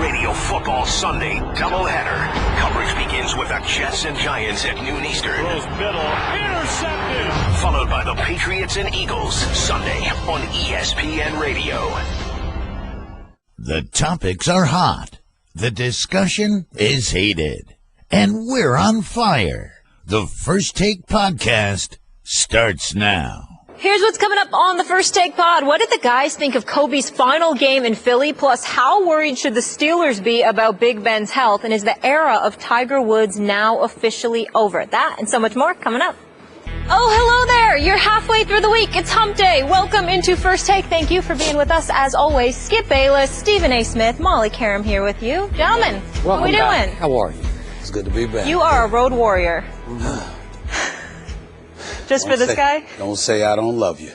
Radio Football Sunday doubleheader. Coverage begins with the Jets and Giants at noon Eastern. Throws middle, intercepted. Followed by the Patriots and Eagles Sunday on ESPN Radio. The topics are hot. The discussion is heated. And we're on fire. The First Take Podcast starts now. Here's what's coming up on the First Take Pod. What did the guys think of Kobe's final game in Philly? Plus, how worried should the Steelers be about Big Ben's health? And is the era of Tiger Woods now officially over? That and so much more coming up. Oh, hello there. You're halfway through the week. It's hump day. Welcome into First Take. Thank you for being with us. As always, Skip Bayless, Stephen A. Smith, Molly Karam here with you. Gentlemen, how are we doing? How are you? It's good to be back. You are a road warrior. Just for this guy? Don't say I don't love you.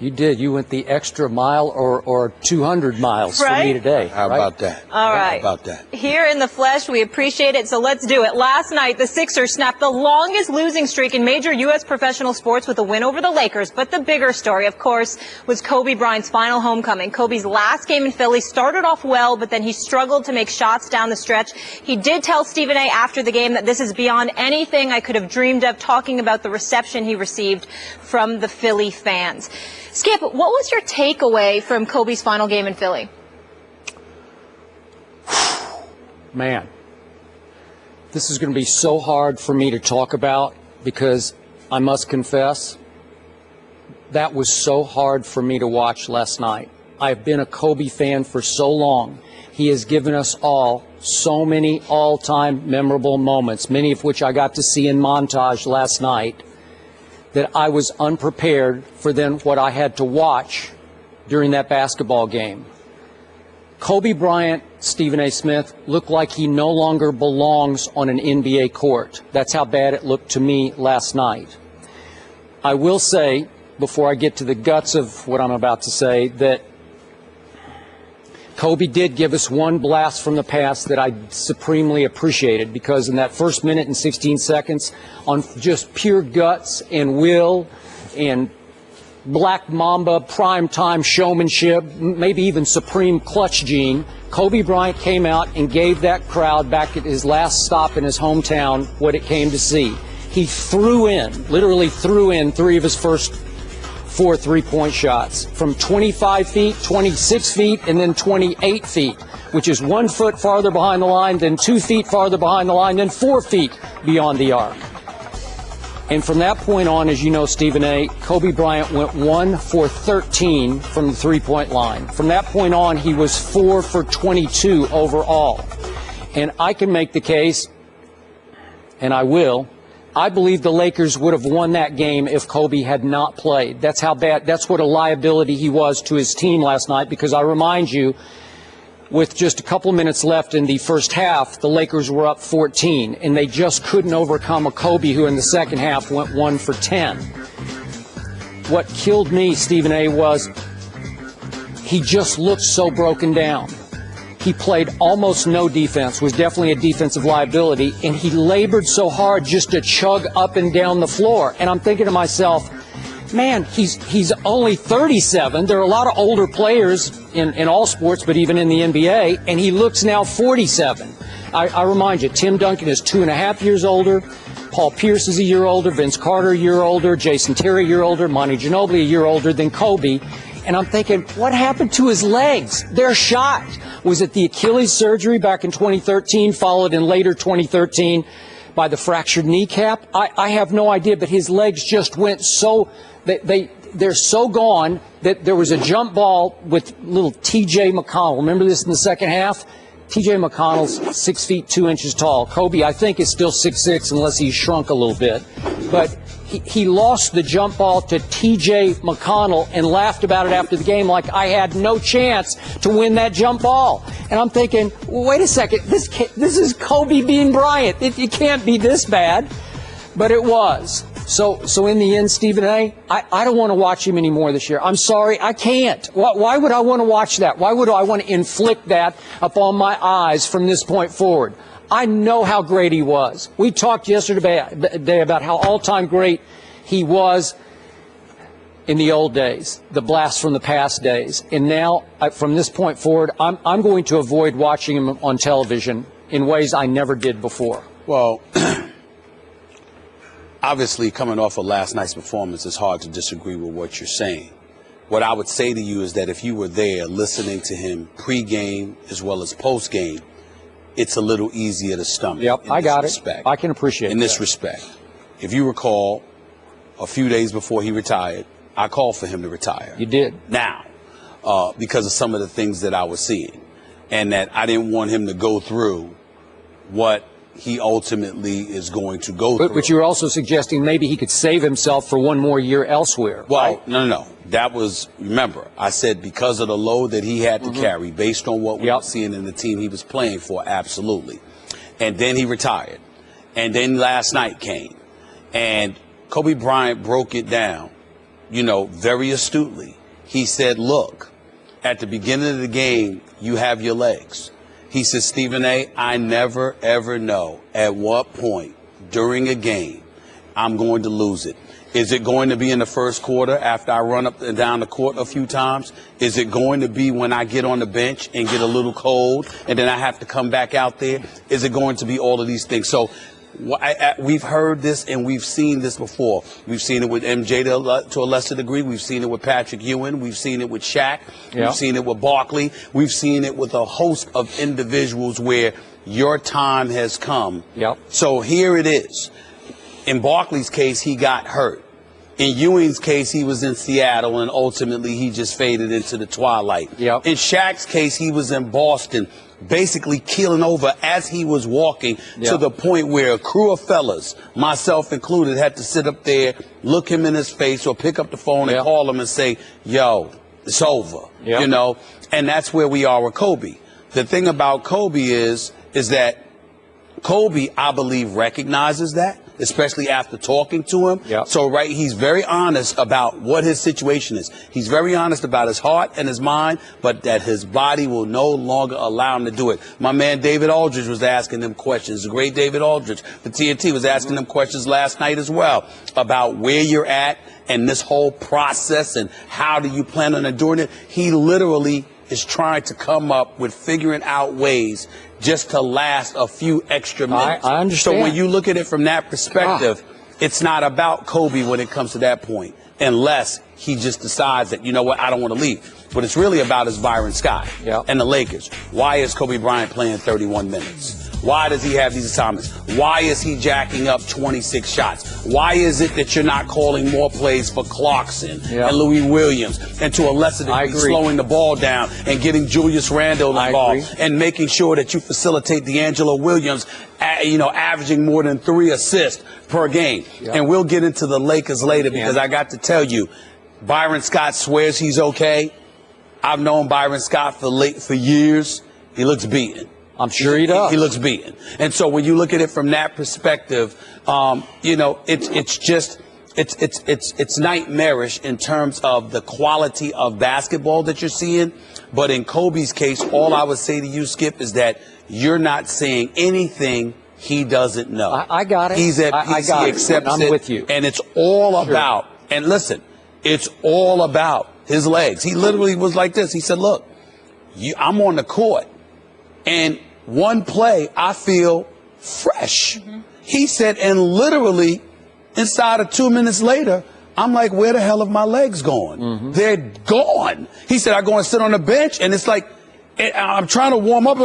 You did. You went the extra mile or 200 miles for me today. How about that? All right. How about that? Here in the flesh, we appreciate it, so let's do it. Last night, the Sixers snapped the longest losing streak in major U.S. professional sports with a win over the Lakers. But the bigger story, of course, was Kobe Bryant's final homecoming. Kobe's last game in Philly started off well, but then he struggled to make shots down the stretch. He did tell Stephen A. after the game that this is beyond anything I could have dreamed of, talking about the reception he received from the Philly fans. Skip, what was your takeaway from Kobe's final game in Philly? Man, this is going to be so hard for me to talk about because I must confess, that was so hard for me to watch last night. I've been a Kobe fan for so long. He has given us all so many all-time memorable moments, many of which I got to see in montage last night, that I was unprepared for then what I had to watch during that basketball game. Kobe Bryant, Stephen A. Smith, looked like he no longer belongs on an NBA court. That's how bad it looked to me last night. I will say, before I get to the guts of what I'm about to say, that Kobe did give us one blast from the past that I supremely appreciated, because in that first minute and 16 seconds, on just pure guts and will and Black Mamba prime-time showmanship, maybe even supreme clutch gene, Kobe Bryant came out and gave that crowd back at his last stop in his hometown what it came to see. He literally threw in three of his first 4 3-point shots from 25 feet, 26 feet, and then 28 feet, which is 1 foot farther behind the line, then 2 feet farther behind the line, then 4 feet beyond the arc. And from that point on, as you know, Stephen A., Kobe Bryant went 1 for 13 from the three-point line. From that point on, he was 4 for 22 overall. And I can make the case, and I will, I believe the Lakers would have won that game if Kobe had not played. That's how bad, that's what a liability he was to his team last night, because I remind you, with just a couple minutes left in the first half, the Lakers were up 14, and they just couldn't overcome a Kobe who in the second half went 1 for 10. What killed me, Stephen A., was he just looked so broken down. He played almost no defense, was definitely a defensive liability, and he labored so hard just to chug up and down the floor. And I'm thinking to myself, man, he's only 37. There are a lot of older players in all sports, but even in the NBA, and he looks now 47. I remind you, Tim Duncan is 2.5 years older. Paul Pierce is a year older. Vince Carter a year older. Jason Terry a year older. Monty Ginobili a year older than Kobe. And I'm thinking, what happened to his legs? They're shot. Was it the Achilles surgery back in 2013, followed in later 2013 by the fractured kneecap? I have no idea, but his legs just went so, they're so gone that there was a jump ball with little T.J. McConnell. Remember this in the second half? T.J. McConnell's 6 feet 2 inches tall. Kobe, I think, is still 6'6", unless he's shrunk a little bit. But he lost the jump ball to T.J. McConnell and laughed about it after the game like I had no chance to win that jump ball. And I'm thinking, well, wait a second, this is Kobe being Bryant. It can't be this bad. But it was. So in the end, Stephen A., I don't want to watch him anymore this year. I'm sorry, I can't. Why would I want to watch that? Why would I want to inflict that upon my eyes from this point forward? I know how great he was. We talked yesterday about how all-time great he was. in the old days, the blast from the past days. And now, from this point forward, I'm going to avoid watching him on television in ways I never did before. Well, obviously, coming off of last night's performance, it's hard to disagree with what you're saying. What I would say to you is that if you were there listening to him pregame as well as postgame, it's a little easier to stomach. Yep, I got it. I can appreciate it. In this respect, if you recall, a few days before he retired, I called for him to retire. You did. Now, because of some of the things that I was seeing, and that I didn't want him to go through what he ultimately is going to go through. But you were also suggesting maybe he could save himself for one more year elsewhere. Well, right? No. That was, remember, I said because of the load that he had to carry based on what we were seeing in the team he was playing for, absolutely. And then he retired. And then last night came. And Kobe Bryant broke it down, very astutely. He said, look, at the beginning of the game, you have your legs. He says, Stephen A., I never, ever know at what point during a game I'm going to lose it. Is it going to be in the first quarter after I run up and down the court a few times? Is it going to be when I get on the bench and get a little cold and then I have to come back out there? Is it going to be all of these things? So we've heard this and we've seen this before. We've seen it with MJ to a lesser degree. We've seen it with Patrick Ewing. We've seen it with Shaq. We've seen it with Barkley. We've seen it with a host of individuals where your time has come. So here it is. In Barkley's case, he got hurt. In Ewing's case, he was in Seattle, and ultimately he just faded into the twilight. In Shaq's case, he was in Boston, basically keeling over as he was walking to the point where a crew of fellas, myself included, had to sit up there, look him in his face, or pick up the phone and call him and say, yo, it's over, And that's where we are with Kobe. The thing about Kobe is that Kobe, I believe, recognizes that, especially after talking to him. So, he's very honest about what his situation is. He's very honest about his heart and his mind, but that his body will no longer allow him to do it. My man David Aldridge was asking him questions. The great David Aldridge, the TNT, was asking him questions last night as well about where you're at and this whole process and how do you plan on enduring it. He literally is trying to come up with figuring out ways just to last a few extra minutes. I understand. So when you look at it from that perspective, it's not about Kobe when it comes to that point, unless he just decides that, you know what, I don't want to leave. What it's really about is Byron Scott and the Lakers. Why is Kobe Bryant playing 31 minutes? Why does he have these assignments? Why is he jacking up 26 shots? Why is it that you're not calling more plays for Clarkson and Louis Williams, and to a lesser degree slowing the ball down and getting Julius Randle involved and making sure that you facilitate D'Angelo Williams, averaging more than 3 assists per game? And we'll get into the Lakers later because I got to tell you, Byron Scott swears he's okay. I've known Byron Scott for years. He looks beaten. I'm sure he does. He looks beaten. And so when you look at it from that perspective, it's nightmarish in terms of the quality of basketball that you're seeing. But in Kobe's case, all I would say to you, Skip, is that you're not saying anything he doesn't know. I got it. He's at peace. He accepts it. I'm with you. And it's all about, and listen, it's all about his legs. He literally was like this. He said, look, I'm on the court. And one play, I feel fresh. He said, and literally inside of 2 minutes later, I'm like, where the hell have my legs gone? They're gone. He said, I go and sit on the bench, and it's like, I'm trying to warm up.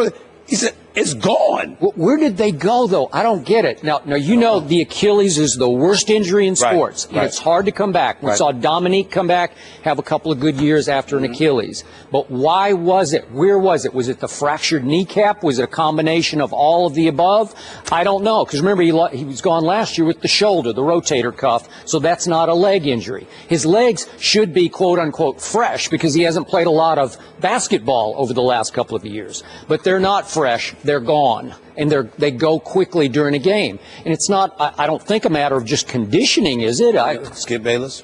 He said, it's gone. Where did they go, though? I don't get it. Now the Achilles is the worst injury in sports. And it's hard to come back. We saw Dominique come back, have a couple of good years after an Achilles. But why was it? Where was it? Was it the fractured kneecap? Was it a combination of all of the above? I don't know. Because remember, he was gone last year with the shoulder, the rotator cuff. So that's not a leg injury. His legs should be, quote unquote, fresh because he hasn't played a lot of basketball over the last couple of years. But they're not fresh. They're gone, and they go quickly during a game. And it's not, I don't think, a matter of just conditioning, is it? Skip Bayless,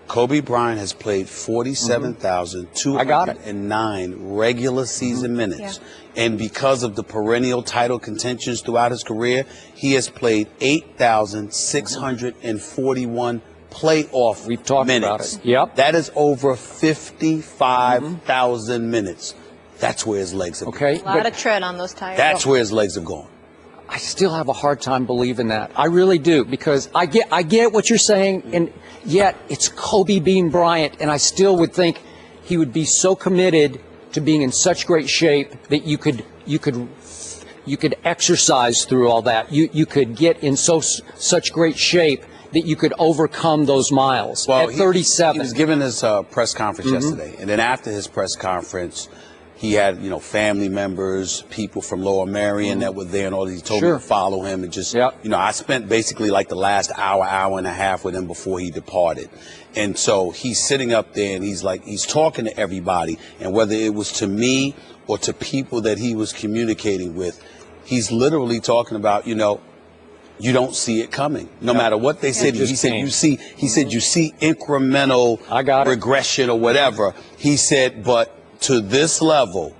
Kobe Bryant has played 47,209 regular season minutes. And because of the perennial title contentions throughout his career, he has played 8,641 playoff We've talked minutes. about it. Yep. That is over 55,000 minutes. That's where his legs have gone. A lot of tread on those tires. That's where his legs have gone. I still have a hard time believing that. I really do, because I get what you're saying, and yet it's Kobe Bean Bryant, and I still would think he would be so committed to being in such great shape that you could exercise through all that. You could get in such great shape that you could overcome those miles. Well, at 37. He was given his press conference yesterday, and then after his press conference, he had, family members, people from Lower Merion that were there, and all these. He told me to follow him, and just, I spent basically like the last hour and a half with him before he departed. And so he's sitting up there, and he's talking to everybody, and whether it was to me or to people that he was communicating with, he's literally talking about, you don't see it coming. No matter what they said, he said you see incremental regression or whatever. He said, but to this level,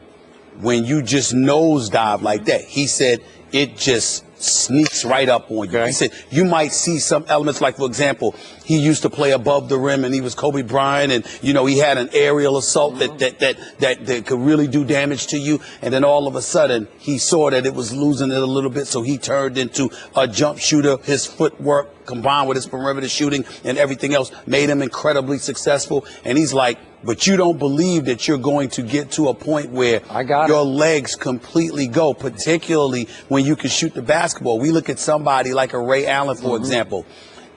when you just nosedive like that, he said it just sneaks right up on you. He said you might see some elements, like, for example, he used to play above the rim, and he was Kobe Bryant, and he had an aerial assault that could really do damage to you, and then all of a sudden he saw that it was losing it a little bit, so he turned into a jump shooter. His footwork combined with his perimeter shooting and everything else made him incredibly successful. And he's like, but you don't believe that you're going to get to a point where your legs completely go, particularly when you can shoot the basketball. We look at somebody like a Ray Allen, for example.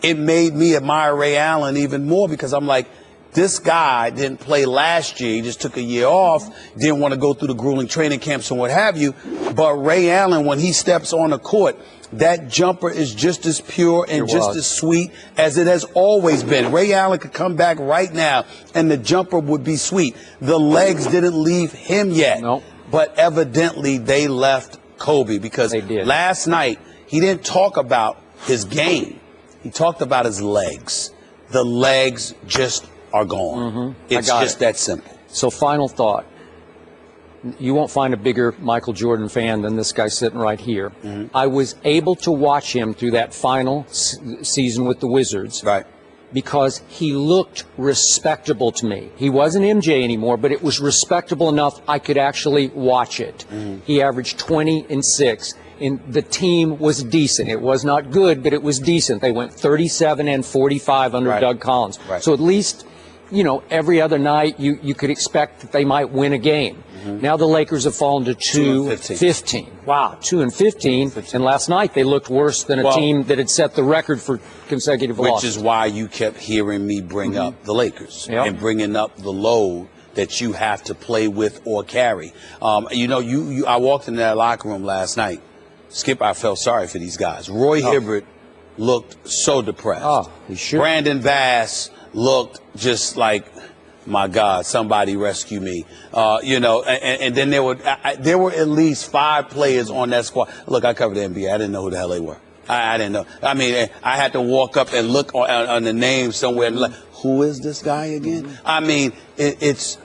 It made me admire Ray Allen even more, because I'm like, this guy didn't play last year. He just took a year off, didn't want to go through the grueling training camps and what have you. But Ray Allen, when he steps on the court, that jumper is just as pure and just as sweet as it has always been. Ray Allen could come back right now, and the jumper would be sweet. The legs didn't leave him yet. Nope. But evidently they left Kobe, because last night he didn't talk about his game. He talked about his legs. The legs just are gone. It's just that simple. So final thought. You won't find a bigger Michael Jordan fan than this guy sitting right here. I was able to watch him through that final season with the Wizards. Right. Because he looked respectable to me. He wasn't MJ anymore, but it was respectable enough I could actually watch it. He averaged 20 and 6, and the team was decent. It was not good, but it was decent. They went 37 and 45 under Doug Collins. So at least, every other night you could expect that they might win a game. Now the Lakers have fallen to 2-15. Wow, 2-15. And last night they looked worse than a team that had set the record for consecutive losses. Which is why you kept hearing me bring up the Lakers and bringing up the load that you have to play with or carry. I walked in that locker room last night. Skip, I felt sorry for these guys. Roy Hibbert looked so depressed. Oh, he should. Brandon Bass looked just like, my God, somebody rescue me. And then there were at least 5 players on that squad. Look, I covered the NBA. I didn't know who the hell they were. I didn't know. I mean, I had to walk up and look on the name somewhere and like, who is this guy again? I mean, it's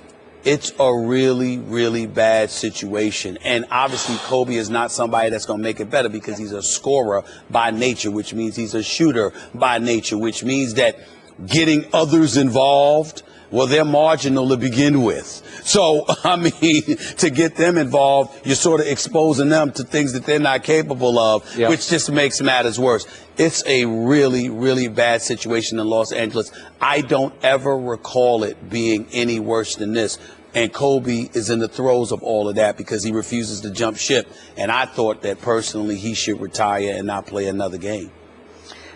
a really, really bad situation. And obviously Kobe is not somebody that's going to make it better, because he's a scorer by nature, which means he's a shooter by nature, which means that getting others involved, well, they're marginal to begin with. So, I mean, to get them involved, you're sort of exposing them to things that they're not capable of, which just makes matters worse. It's a really, really bad situation in Los Angeles. I don't ever recall it being any worse than this. And Kobe is in the throes of all of that because he refuses to jump ship. And I thought that personally he should retire and not play another game.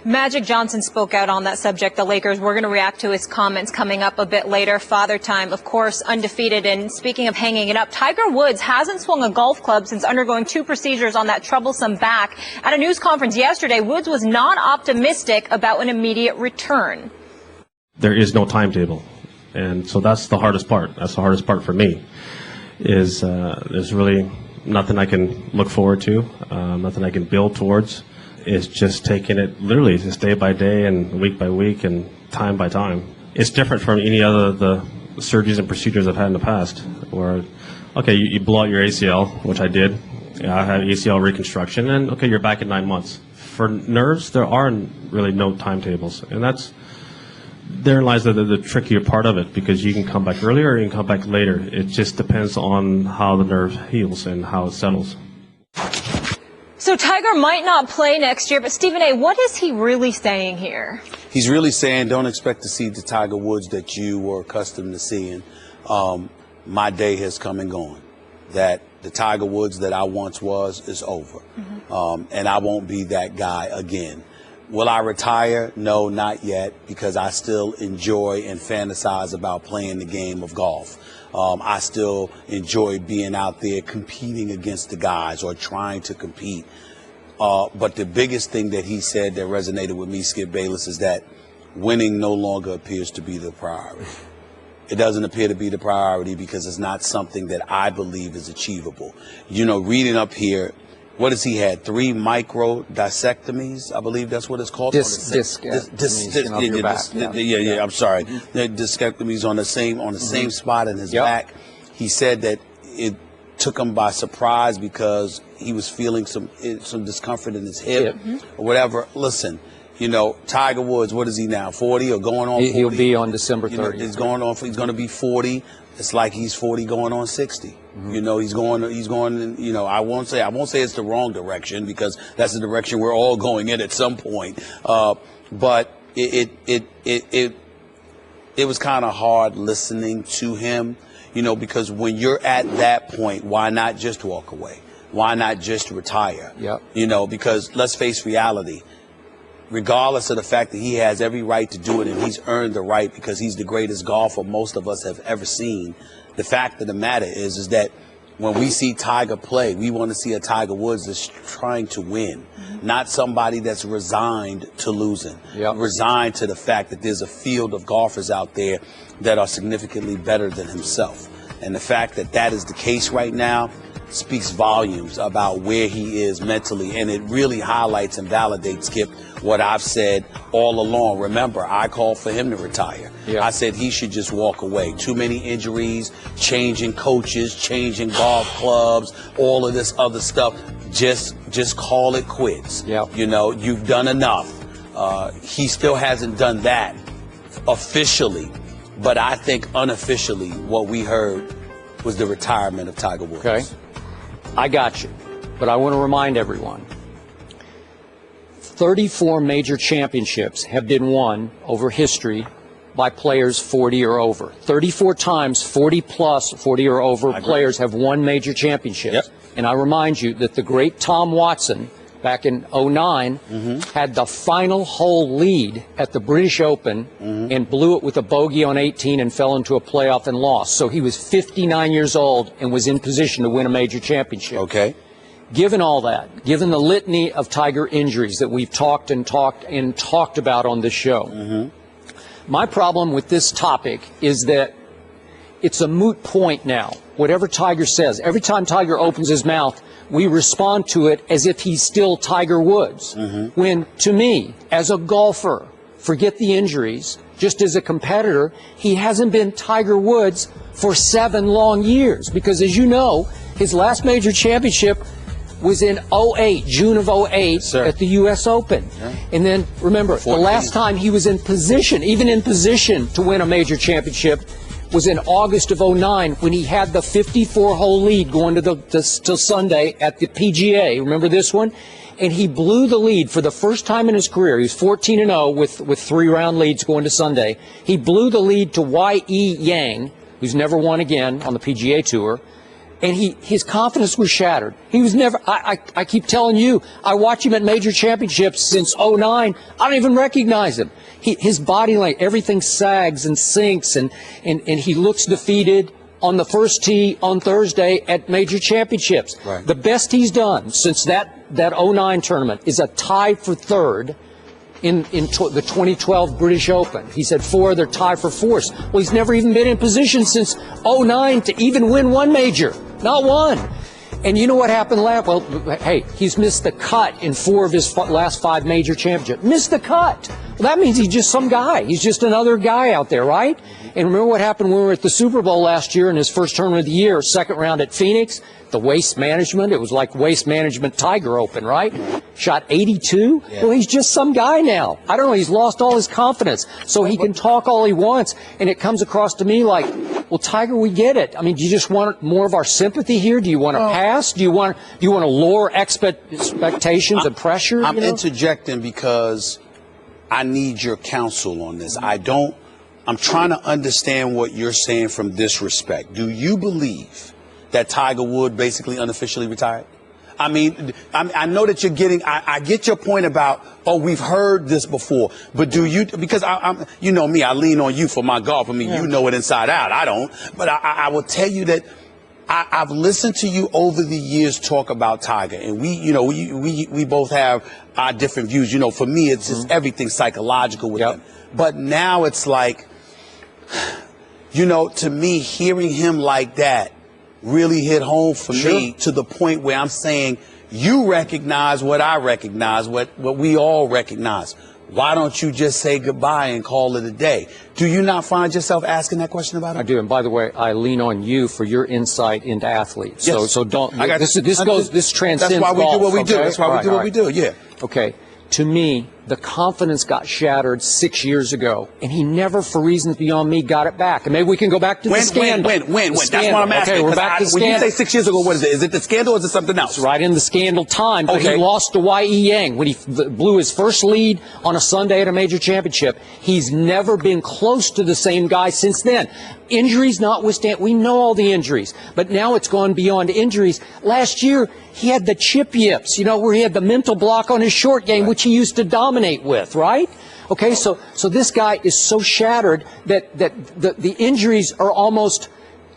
Magic Johnson spoke out on that subject, the Lakers. We're going to react to his comments coming up a bit later. Father Time, of course, undefeated. And speaking of hanging it up, Tiger Woods hasn't swung a golf club since undergoing 2 procedures on that troublesome back. At a news conference yesterday, Woods was not optimistic about an immediate return. There is no timetable. And so that's the hardest part. That's the hardest part for me, is there's really nothing I can look forward to, nothing I can build towards. It's just taking it literally just day by day and week by week and time by time. It's different from any other the surgeries and procedures I've had in the past, where, okay, you blow out your ACL, which I did. I had ACL reconstruction, and okay, you're back in 9 months. For nerves, there are really no timetables, and that's therein lies the trickier part of it, because you can come back earlier or you can come back later. It just depends on how the nerve heals and how it settles. So Tiger might not play next year, but Stephen A., what is he really saying here? He's really saying don't expect to see the Tiger Woods that you were accustomed to seeing. My day has come and gone. That the Tiger Woods that I once was is over. And I won't be that guy again. Will I retire? No, not yet, because I still enjoy and fantasize about playing the game of golf. I still enjoy being out there competing against the guys or trying to compete. But the biggest thing that he said that resonated with me, Skip Bayless, is that winning no longer appears to be the priority. It doesn't appear to be the priority because it's not something that I believe is achievable. You know, reading up here, what has he had? 3 micro discectomies, I believe that's what it's called. I'm sorry. The discectomies on the same spot in his back. He said that it took him by surprise because he was feeling some discomfort in his hip or whatever. Listen, you know, Tiger Woods, what is he now? 40 or going on 40? He'll be on December 30th. You know, he's going to be 40. It's like he's 40 going on 60. You know, he's going, you know, I won't say it's the wrong direction, because that's the direction we're all going in at some point. But it was kind of hard listening to him, you know, because when you're at that point, why not just walk away? Why not just retire? You know, because let's face reality. Regardless of the fact that he has every right to do it, and he's earned the right because he's the greatest golfer most of us have ever seen, the fact of the matter is that when we see Tiger play, we want to see a Tiger Woods that's trying to win, not somebody that's resigned to losing, resigned to the fact that there's a field of golfers out there that are significantly better than himself. And the fact that that is the case right now speaks volumes about where he is mentally, and it really highlights and validates, Skip, what I've said all along. Remember, I called for him to retire. I said he should just walk away. Too many injuries, changing coaches, changing golf clubs, all of this other stuff. Just call it quits. You know, you've done enough. He still hasn't done that officially, but I think unofficially what we heard was the retirement of Tiger Woods. Okay. I got you, but I want to remind everyone, 34 major championships have been won over history by players 40 or over. 34 times 40 plus, 40 or over players have won major championships. And I remind you that the great Tom Watson, back in 09, had the final hole lead at the British Open and blew it with a bogey on 18 and fell into a playoff and lost. So he was 59 years old and was in position to win a major championship. Okay. Given all that, given the litany of Tiger injuries that we've talked about on this show, my problem with this topic is that it's a moot point now. Whatever Tiger says, every time Tiger opens his mouth, we respond to it as if he's still Tiger Woods. When, to me, as a golfer, forget the injuries, just as a competitor, he hasn't been Tiger Woods for 7 long years. Because, as you know, his last major championship was in 08, June of 08, at the U.S. Open. And then, remember, 14. The last time he was in position, even in position to win a major championship, was in August of 09 when he had the 54-hole lead going to Sunday at the PGA. Remember this one? And he blew the lead for the first time in his career. He was 14-0 with 3-round leads going to Sunday. He blew the lead to Y.E. Yang, who's never won again on the PGA Tour. And his confidence was shattered. He was never, I keep telling you, I watch him at major championships since 09. I don't even recognize him. His body language, everything sags and sinks, and he looks defeated on the first tee on Thursday at major championships. The best he's done since that 09 tournament is a tie for third in the 2012 British Open. He's had 4 other tie for fourth. Well, he's never even been in position since 09 to even win one major. Not one. And you know what happened last? Well, hey, he's missed the cut in 4 of his last 5 major championships. Missed the cut. Well, that means he's just some guy. He's just another guy out there, right? And remember what happened when we were at the Super Bowl last year in his first tournament of the year, second round at Phoenix? The Waste Management. It was like Waste Management Tiger Open, right? Shot 82. Yeah. Well, he's just some guy now. I don't know. He's lost all his confidence. So he can talk all he wants. And it comes across to me like, well, Tiger, we get it. I mean, do you just want more of our sympathy here? Do you want to pass? Do you want to lower expectations and pressure? I'm interjecting because I need your counsel on this. I'm trying to understand what you're saying from this respect. Do you believe that Tiger Woods basically unofficially retired? I mean, I know that you're getting, I get your point about, we've heard this before, but do you, because I'm you know me, I lean on you for my golf. I mean, you know it inside out. I don't, but I will tell you that I've listened to you over the years talk about Tiger, and we both have our different views. For me, it's just everything psychological with him. But now it's like, to me, hearing him like that really hit home for me to the point where I'm saying, you recognize what I recognize, what we all recognize. Why don't you just say goodbye and call it a day? Do you not find yourself asking that question about him? I do. And by the way, I lean on you for your insight into athletes. Yes. So don't. This transcends. That's why we do what we do. That's why we do what we do. Yeah. Okay. To me, the confidence got shattered 6 years ago, and he never, for reasons beyond me, got it back. And maybe we can go back to the scandal. When? That's what I'm asking. Okay, we're back to the scandal. When you say 6 years ago, what is it? Is it the scandal or is it something else? It's right in the scandal time. But he lost to Y.E. Yang when he blew his first lead on a Sunday at a major championship. He's never been close to the same guy since then. Injuries notwithstanding, we know all the injuries, but now it's gone beyond injuries. Last year, he had the chip yips, where he had the mental block on his short game, which he used to dominate with, right? Okay, so this guy is so shattered that the injuries are almost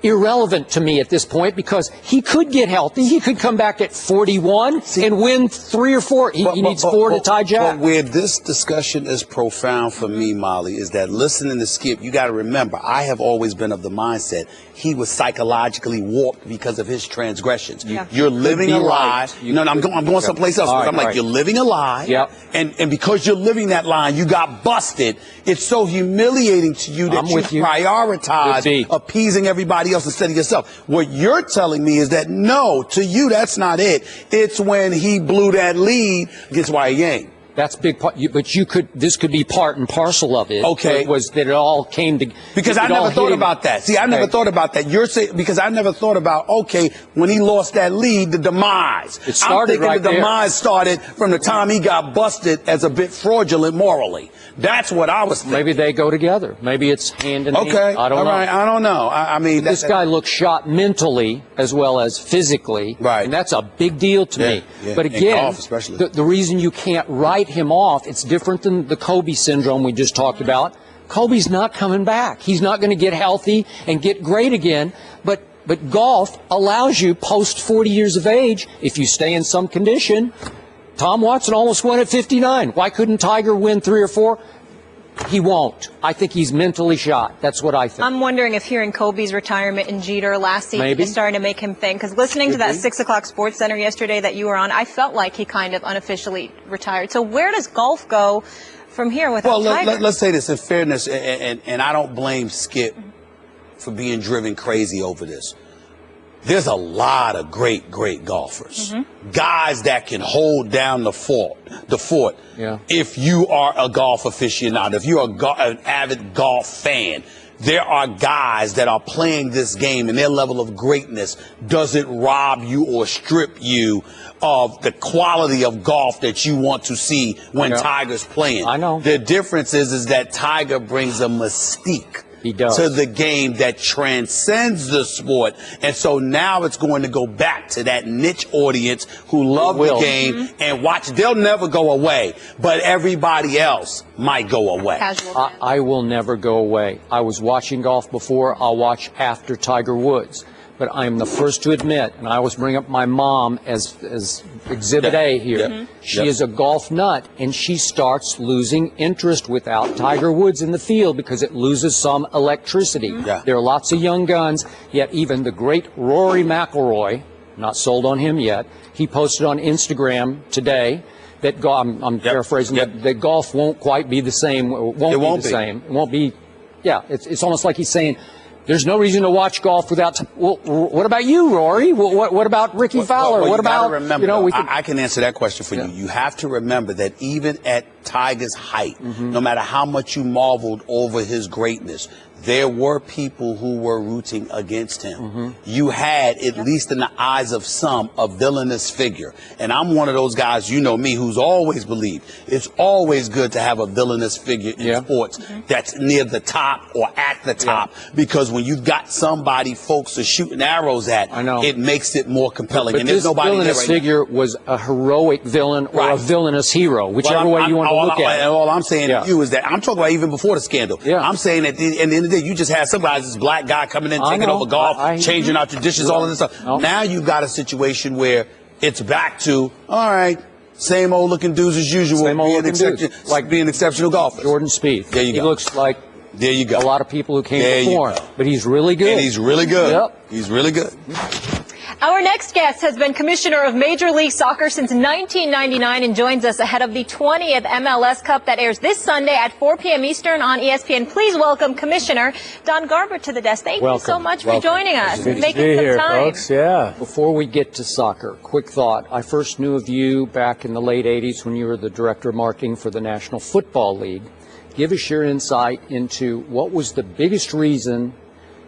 irrelevant to me at this point, because he could get healthy. He could come back at 41 and win 3 or 4. He needs 4 to tie Jack. But where this discussion is profound for me, Molly, is that listening to Skip, you got to remember, I have always been of the mindset he was psychologically warped because of his transgressions. Yeah. You're living a lie. I'm going someplace else. I'm like, you're living a lie. Yep. And because you're living that lie, you got busted. It's so humiliating to you that you prioritize appeasing everybody else instead of yourself. What you're telling me is that, no, to you, that's not it. It's when he blew that lead against Y.E. Yang. That's big part, but this could be part and parcel of it. Okay. It was that it all came to. Because I never thought about that. See, I never thought about that. You're saying, because I never thought about, when he lost that lead, the demise. It started right there. The demise started from the time he got busted as a bit fraudulent morally. That's what I was thinking. Maybe they go together. Maybe it's hand in hand. Okay. I don't know. Right. I don't know. I mean, this guy looks shot mentally as well as physically. Right. And that's a big deal to me. Yeah. But again, golf especially. The reason you can't write him off, it's different than the Kobe syndrome we just talked about. Kobe's not coming back. He's not going to get healthy and get great again. But golf allows you post 40 years of age, if you stay in some condition. Tom Watson almost won at 59. Why couldn't Tiger win 3 or 4? He won't. I think he's mentally shot. That's what I think. I'm wondering if hearing Kobe's retirement and Jeter last season is starting to make him think. Because listening to that 6 o'clock Sports Center yesterday that you were on, I felt like he kind of unofficially retired. So where does golf go from here without Tiger? Let's say this in fairness, and I don't blame Skip for being driven crazy over this. There's a lot of great golfers, guys that can hold down the fort. Yeah. If you are a golf aficionado, if you're an avid golf fan, there are guys that are playing this game, and their level of greatness doesn't rob you or strip you of the quality of golf that you want to see when Tiger's playing. I know. The difference is that Tiger brings a mystique to the game that transcends the sport. And so now it's going to go back to that niche audience who love the game and watch. They'll never go away, but everybody else might go away. I will never go away. I was watching golf before. I'll watch after Tiger Woods. But I am the first to admit, and I always bring up my mom as Exhibit A here. She is a golf nut, and she starts losing interest without Tiger Woods in the field because it loses some electricity. There are lots of young guns, yet even the great Rory McIlroy, not sold on him yet, he posted on Instagram today that I'm paraphrasing, that golf won't quite be the same. It won't be the same. It won't be. Yeah, it's almost like he's saying, there's no reason to watch golf without. Well, what about you, Rory? What about Ricky Fowler? What about? Remember, I can answer that question for you. You have to remember that even at Tiger's height, no matter how much you marveled over his greatness, there were people who were rooting against him. You had, at least in the eyes of some, a villainous figure. And I'm one of those guys, you know me, who's always believed it's always good to have a villainous figure in sports that's near the top or at the top. Because when you've got somebody folks are shooting arrows at, it makes it more compelling. But and this there's nobody villainous figure was a heroic villain or a villainous hero, whichever way you want to look at it. All I'm saying to you is that I'm talking about even before the scandal. I'm saying that at the end of the day, you just had some guys, this black guy coming in, taking over golf, changing out traditions, all of this stuff. Now you've got a situation where it's back to, all right, same old looking dudes as usual, being exceptional golfers. Jordan Spieth. There you go. He looks like a lot of people who came before him. But he's really good. And he's really good. Yep. He's really good. Our next guest has been commissioner of Major League Soccer since 1999 and joins us ahead of the 20th MLS Cup that airs this Sunday at 4 p.m. Eastern on ESPN. Please welcome Commissioner Don Garber to the desk. Thank you so much for joining us and making some time. Folks. Before we get to soccer, quick thought. I first knew of you back in the late 80s when you were the director of marketing for the National Football League. Give us your insight into what was the biggest reason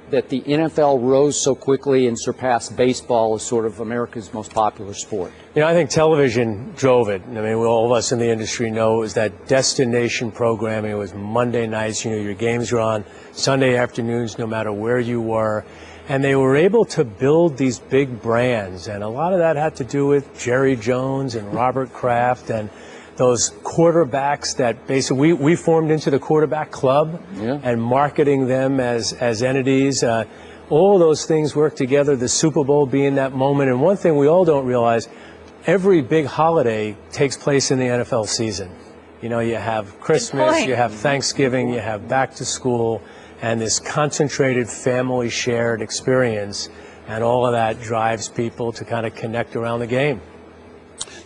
that the NFL rose so quickly and surpassed baseball as sort of America's most popular sport? You know, I think television drove it. I mean, all of us in the industry know it was that destination programming. It was Monday nights, your games were on Sunday afternoons, no matter where you were. And they were able to build these big brands. And a lot of that had to do with Jerry Jones and Robert Kraft and those quarterbacks that basically we formed into the quarterback club and marketing them as entities. All those things work together, the Super Bowl being that moment. And one thing we all don't realize, every big holiday takes place in the NFL season. You have Christmas, you have Thanksgiving, you have back to school, and this concentrated family shared experience. And all of that drives people to kind of connect around the game.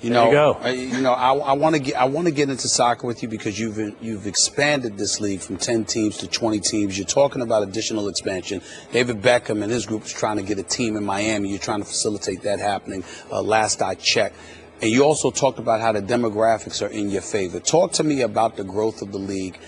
I want to get into soccer with you because you've expanded this league from 10 teams to 20 teams. You're talking about additional expansion. David Beckham and his group is trying to get a team in Miami. You're trying to facilitate that happening. Last I checked. And you also talked about how the demographics are in your favor. Talk to me about the growth of the league.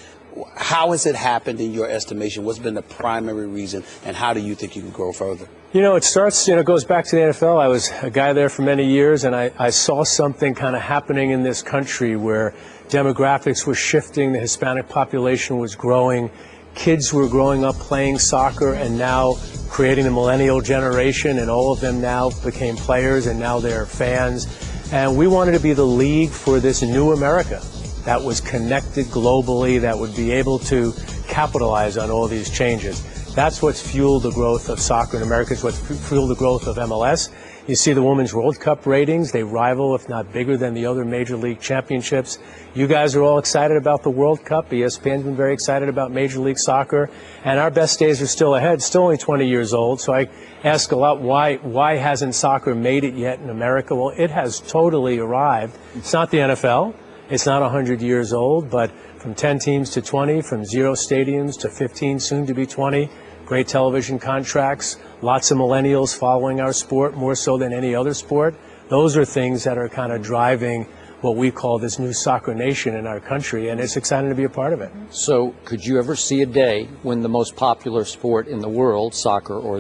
How has it happened in your estimation? What's been the primary reason, and how do you think you can grow further? It starts, goes back to the NFL. I was a guy there for many years, and I saw something kind of happening in this country where demographics were shifting, the Hispanic population was growing, kids were growing up playing soccer and now creating the millennial generation, and all of them now became players and now they're fans. And we wanted to be the league for this new America that was connected globally, that would be able to capitalize on all these changes. That's what's fueled the growth of soccer in America. It's what's fueled the growth of MLS. You see the Women's World Cup ratings. They rival, if not bigger than the other major league championships. You guys are all excited about the World Cup. ESPN's been very excited about Major League Soccer. And our best days are still ahead, still only 20 years old. So I ask a lot, why hasn't soccer made it yet in America? Well, it has totally arrived. It's not the NFL. It's not 100 years old, but from 10 teams to 20, from 0 stadiums to 15, soon to be 20, great television contracts, lots of millennials following our sport more so than any other sport. Those are things that are kind of driving what we call this new soccer nation in our country, and it's exciting to be a part of it. So could you ever see a day when the most popular sport in the world, soccer, or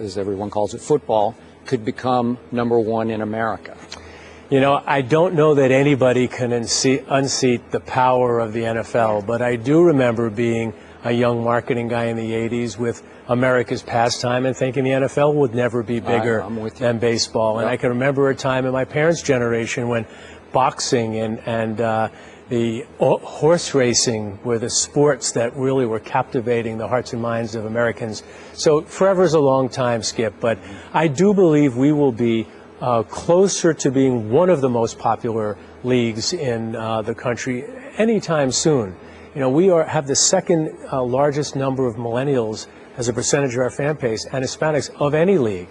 as everyone calls it, football, could become number one in America? I don't know that anybody can unseat the power of the NFL, but I do remember being a young marketing guy in the 80s with America's pastime and thinking the NFL would never be bigger than baseball. And I can remember a time in my parents' generation when boxing and the horse racing were the sports that really were captivating the hearts and minds of Americans. So forever is a long time, Skip, but I do believe we will be closer to being one of the most popular leagues in the country anytime soon. We have the second largest number of millennials as a percentage of our fan base, and Hispanics of any league.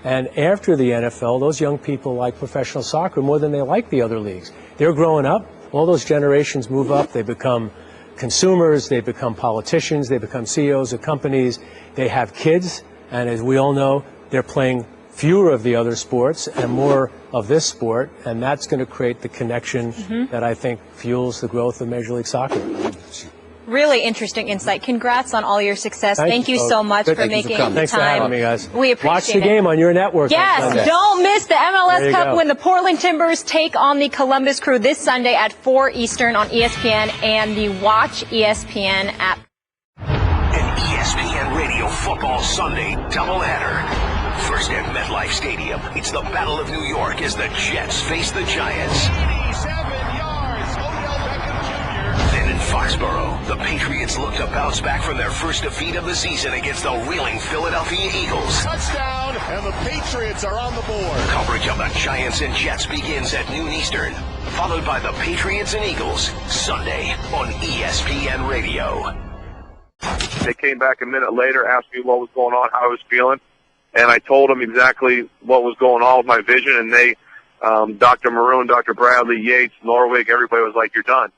And after the NFL, those young people like professional soccer more than they like the other leagues. They're growing up. All those generations move up. They become consumers. They become politicians. They become CEOs of companies. They have kids. And as we all know, they're playing fewer of the other sports and more of this sport. And that's going to create the connection that I think fuels the growth of Major League Soccer. Really interesting insight. Congrats on all your success. Thank you so much for making the time. Thanks for having me, guys. We appreciate it. Watch the game on your network. Yes, don't miss the MLS Cup when the Portland Timbers take on the Columbus Crew this Sunday at 4 Eastern on ESPN and the Watch ESPN app. An ESPN Radio Football Sunday doubleheader. First at MetLife Stadium, it's the Battle of New York as the Jets face the Giants. 87 yards, Odell Beckham Jr. Then in Foxborough, the Patriots look to bounce back from their first defeat of the season against the reeling Philadelphia Eagles. Touchdown, and the Patriots are on the board. Coverage of the Giants and Jets begins at noon Eastern, followed by the Patriots and Eagles, Sunday on ESPN Radio. They came back a minute later, asked me what was going on, how I was feeling, and I told them exactly what was going on with my vision, and they, Dr. Maroon, Dr. Bradley, Yates, Norwig, everybody was like, you're done.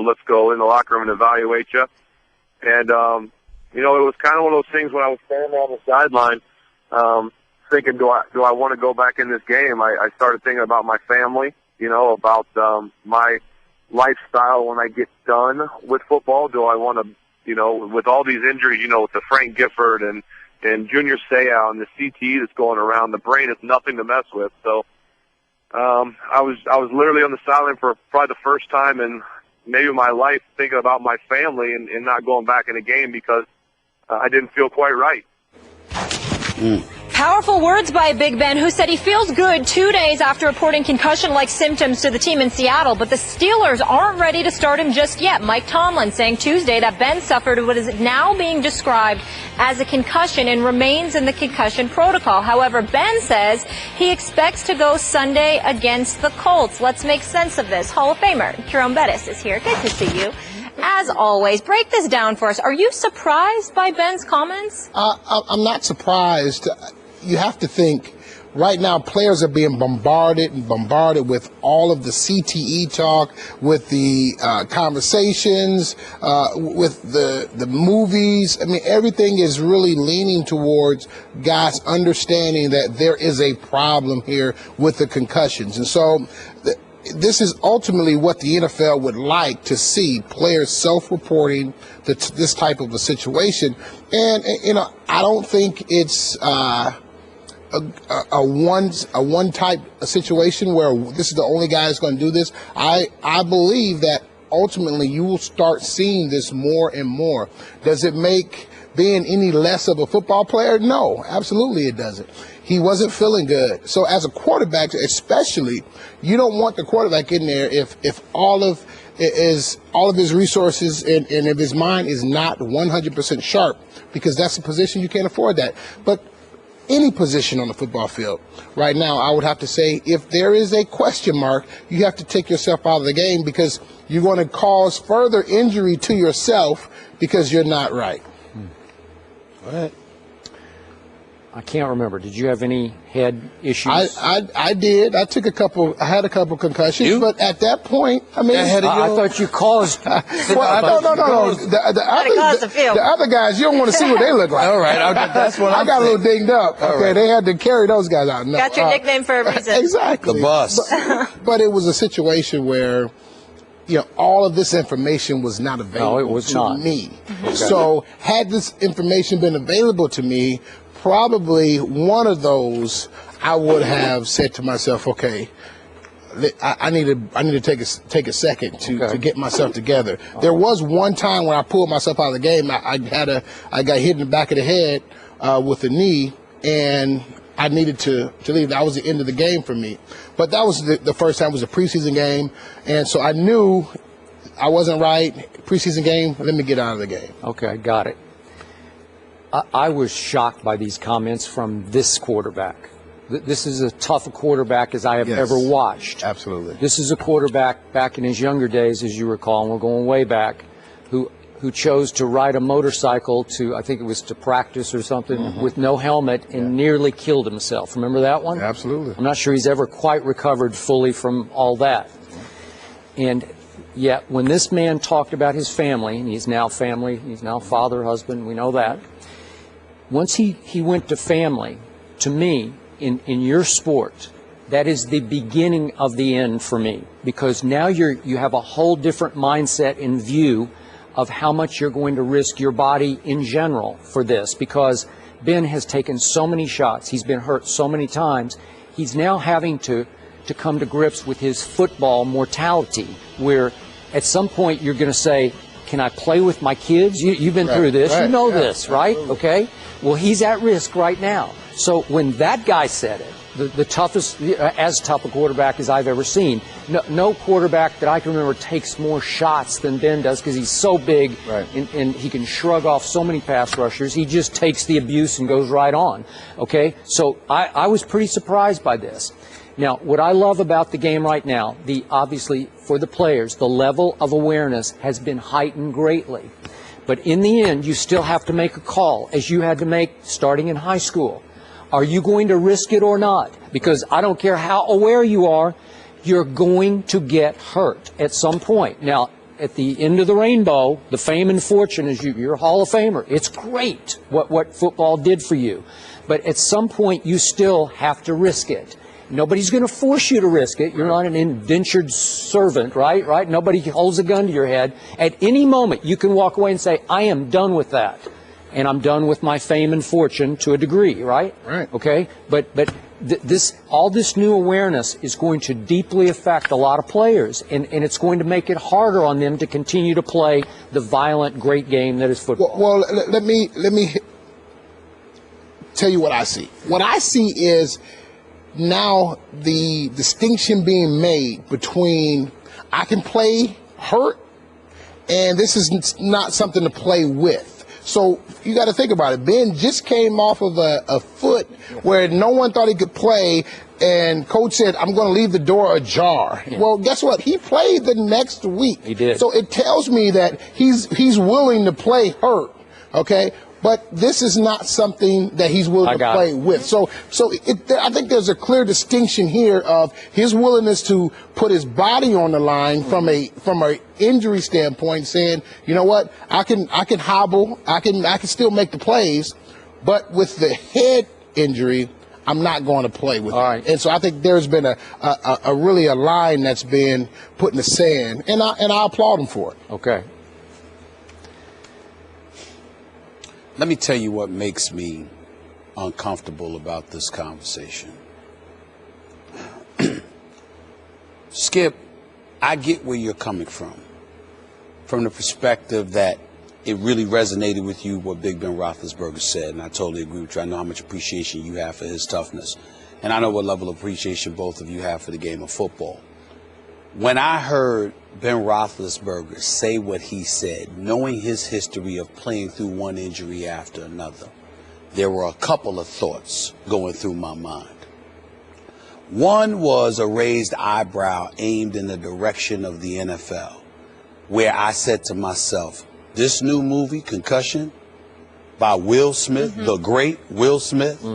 Let's go in the locker room and evaluate you. And, it was kind of one of those things when I was standing on the sideline, thinking, do I want to go back in this game? I started thinking about my family, about my lifestyle when I get done with football. Do I want to, with all these injuries, with the Frank Gifford and Junior Seau and the CTE that's going around, the brain is nothing to mess with. So I was literally on the sideline for probably the first time in maybe my life thinking about my family and not going back in a game because I didn't feel quite right. Powerful words by Big Ben, who said he feels good 2 days after reporting concussion-like symptoms to the team in Seattle, but the Steelers aren't ready to start him just yet. Mike Tomlin saying Tuesday that Ben suffered what is now being described as a concussion and remains in the concussion protocol. However, Ben says he expects to go Sunday against the Colts. Let's make sense of this. Hall of Famer Jerome Bettis is here. Good to see you. As always, break this down for us. Are you surprised by Ben's comments? I'm not surprised. You have to think, right now players are being bombarded with all of the CTE talk, with the conversations, with the movies. I mean, everything is really leaning towards guys understanding that there is a problem here with the concussions. And so this is ultimately what the NFL would like to see, players self-reporting this type of a situation. And, I don't think it's a one type situation where this is the only guy that's going to do this. I believe that ultimately you will start seeing this more and more. Does it make Ben any less of a football player? No, absolutely it doesn't. He wasn't feeling good. So as a quarterback, especially, you don't want the quarterback in there if all of his resources and if his mind is not 100% sharp, because that's a position you can't afford that. But any position on the football field right now, I would have to say, if there is a question mark, you have to take yourself out of the game because you're going to cause further injury to yourself because you're not right. Go ahead. I can't remember. Did you have any head issues? I did. I had a couple concussions, but at that point, I mean, I thought you caused. No. The other guys, you don't want to see what they look like. All right, that's what I got a little dinged up. Okay, right. They had to carry those guys out. No, Got your nickname for a reason. Exactly. The bus. But it was a situation where, all of this information was not available to me. Okay. So had this information been available to me, probably one of those I would have said to myself, okay, I need to take a second to get myself together. There was one time when I pulled myself out of the game. I got hit in the back of the head with a knee, and I needed to leave. That was the end of the game for me. But that was the first time. It was a preseason game, and so I knew I wasn't right. Preseason game, let me get out of the game. Okay, got it. I was shocked by these comments from this quarterback. This is as tough a quarterback as I have ever watched. Absolutely. This is a quarterback back in his younger days, as you recall, and we're going way back, who who chose to ride a motorcycle I think it was to practice or something, with no helmet and nearly killed himself. Remember that one? Absolutely. I'm not sure he's ever quite recovered fully from all that. And yet, when this man talked about his family, and he's now father, husband, we know that. Once he went to family, to me, in your sport, that is the beginning of the end for me, because now you have a whole different mindset in view of how much you're going to risk your body in general for this, because Ben has taken so many shots, he's been hurt so many times, he's now having to come to grips with his football mortality, where at some point you're going to say, can I play with my kids? You've been through this, you know this, right? Okay? Well, he's at risk right now. So when that guy said it, the toughest, as tough a quarterback as I've ever seen. No quarterback that I can remember takes more shots than Ben does, because he's so big, and he can shrug off so many pass rushers. He just takes the abuse and goes right on. Okay, so I was pretty surprised by this. Now, what I love about the game right now, obviously for the players, the level of awareness has been heightened greatly. But in the end, you still have to make a call, as you had to make starting in high school. Are you going to risk it or not? Because I don't care how aware you are, you're going to get hurt at some point. Now, at the end of the rainbow, the fame and fortune is you're a Hall of Famer. It's great what football did for you. But at some point, you still have to risk it. Nobody's going to force you to risk it. You're not an indentured servant, right? Nobody holds a gun to your head. At any moment, you can walk away and say, I am done with that. And I'm done with my fame and fortune to a degree, right? Right. Okay? But all this new awareness is going to deeply affect a lot of players, and it's going to make it harder on them to continue to play the violent, great game that is football. Well, let me tell you what I see. What I see is now the distinction being made between I can play hurt, and this is not something to play with. So you got to think about it. Ben just came off of a foot where no one thought he could play, and coach said, I'm going to leave the door ajar. Yeah. Well, guess what? He played the next week. He did. So it tells me that he's willing to play hurt, okay? But this is not something that he's willing to play with. So I think there's a clear distinction here of his willingness to put his body on the line from a injury standpoint, saying, you know what, I can hobble, I can still make the plays, but with the head injury, I'm not going to play with it. And so I think there's been a really a line that's been put in the sand, and I applaud him for it. Okay. Let me tell you what makes me uncomfortable about this conversation. Skip, I get where you're coming from the perspective that it really resonated with you what Big Ben Roethlisberger said, and I totally agree with you. I know how much appreciation you have for his toughness, and I know what level of appreciation both of you have for the game of football. When I heard Ben Roethlisberger say what he said, knowing his history of playing through one injury after another, there were a couple of thoughts going through my mind. One was a raised eyebrow aimed in the direction of the NFL, where I said to myself, this new movie, Concussion, by Will Smith, the great Will Smith,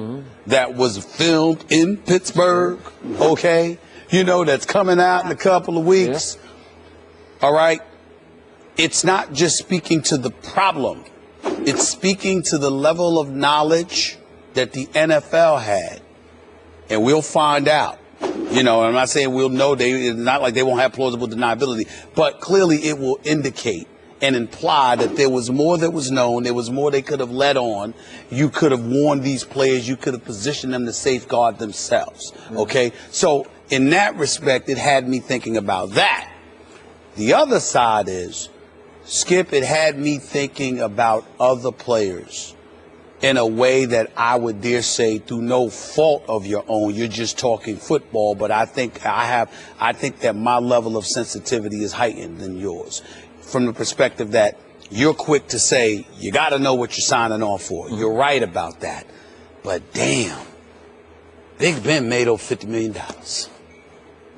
that was filmed in Pittsburgh, okay? You know, that's coming out in a couple of weeks. Yeah. All right. It's not just speaking to the problem. It's speaking to the level of knowledge that the NFL had. And we'll find out. You know, I'm not saying we'll know. It's not like they won't have plausible deniability. But clearly it will indicate and imply that there was more that was known. There was more they could have led on. You could have warned these players. You could have positioned them to safeguard themselves. Okay. So in that respect, it had me thinking about that. The other side is, Skip, it had me thinking about other players in a way that I would dare say through no fault of your own. You're just talking football, but I think that my level of sensitivity is heightened than yours, from the perspective that you're quick to say, you got to know what you're signing off for. You're right about that. But damn, Big Ben made over $50 million.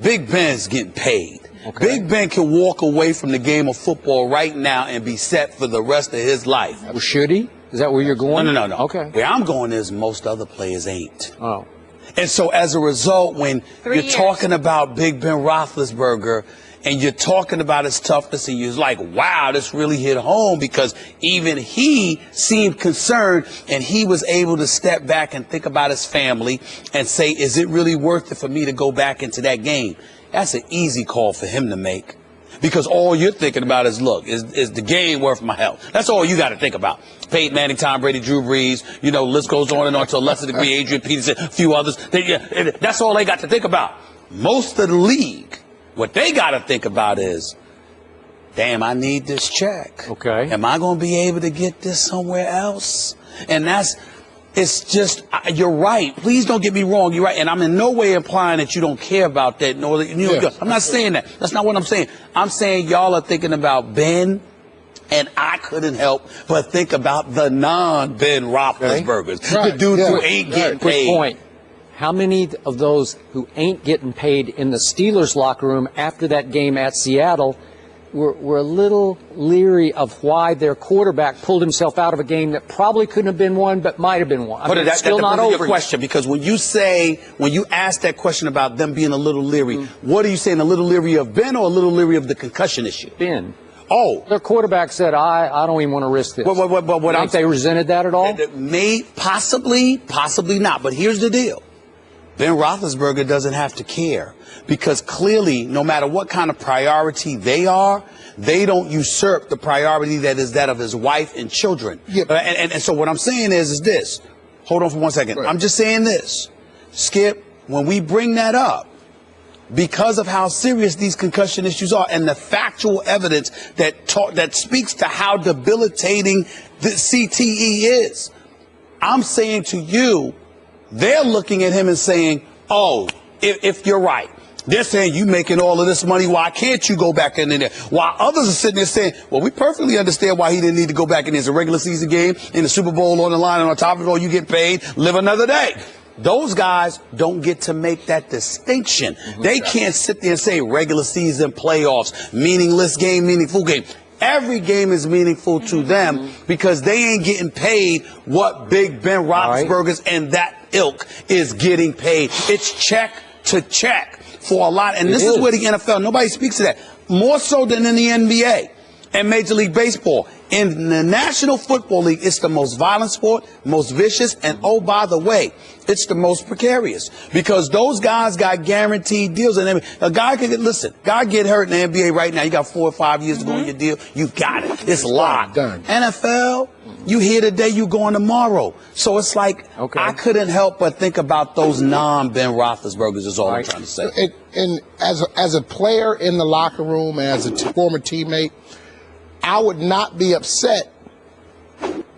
Big Ben's getting paid. Okay. Big Ben can walk away from the game of football right now and be set for the rest of his life. Well, should he? Is that where you're going? No. Okay. Where I'm going is most other players ain't. Oh. And so as a result, when you're talking about Big Ben Roethlisberger and you're talking about his toughness and you're like, wow, this really hit home, because even he seemed concerned and he was able to step back and think about his family and say, is it really worth it for me to go back into that game? That's an easy call for him to make, because all you're thinking about is, look, is the game worth my health? That's all you got to think about. Peyton Manning, Tom Brady, Drew Brees, list goes on and on to a lesser degree, Adrian Peterson, a few others. That's all they got to think about. Most of the league, what they got to think about is, damn, I need this check. Okay. Am I going to be able to get this somewhere else? And it's just, you're right. Please don't get me wrong. You're right. And I'm in no way implying that you don't care about that. I'm not saying that. That's not what I'm saying. I'm saying y'all are thinking about Ben, and I couldn't help but think about the non-Ben Roethlisbergers. Right. The dudes who ain't getting paid. Good point. How many of those who ain't getting paid in the Steelers locker room after that game at Seattle were a little leery of why their quarterback pulled himself out of a game that probably couldn't have been won, but might have been won? But that's still not over your question, because when you ask that question about them being a little leery, what are you saying? A little leery of Ben or a little leery of the concussion issue? Ben. Oh. Their quarterback said, I don't even want to risk this. What think they resented that at all? Possibly not. But here's the deal. Ben Roethlisberger doesn't have to care, because clearly, no matter what kind of priority they are, they don't usurp the priority that is that of his wife and children. Yep. And so what I'm saying is this. Hold on for 1 second. Right. I'm just saying this. Skip, when we bring that up, because of how serious these concussion issues are and the factual evidence that speaks to how debilitating the CTE is, I'm saying to you, they're looking at him and saying, oh, if you're right, they're saying you making all of this money, why can't you go back in there? While others are sitting there saying, well, we perfectly understand why he didn't need to go back in there. It's a regular season game, in the Super Bowl on the line, and on top of it all, you get paid, live another day. Those guys don't get to make that distinction. They can't sit there and say regular season, playoffs, meaningless game, meaningful game. Every game is meaningful to them because they ain't getting paid what Big Ben Roethlisberger's and that ilk is getting paid. It's check to check for a lot. And this is where the NFL, nobody speaks to that, more so than in the NBA and Major League Baseball. In the National Football League, it's the most violent sport, most vicious, and oh, by the way, it's the most precarious, because those guys got guaranteed deals. And a guy can get hurt in the NBA right now. You got 4 or 5 years to go on your deal. You got it. It's locked. Done. NFL, you here today, you going tomorrow. So it's like, I couldn't help but think about those non-Ben Roethlisbergers is all I'm trying to say. And as a player in the locker room and as a former teammate, I would not be upset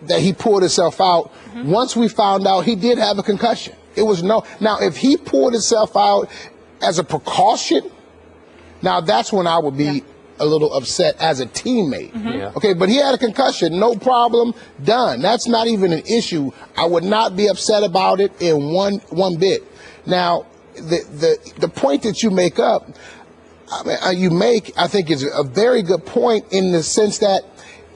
that he pulled himself out once we found out he did have a concussion. It was now, if he pulled himself out as a precaution, now that's when I would be a little upset as a teammate. Okay, but he had a concussion, no problem, done. That's not even an issue. I would not be upset about it in one bit. Now, the point that you make up, I think is a very good point, in the sense that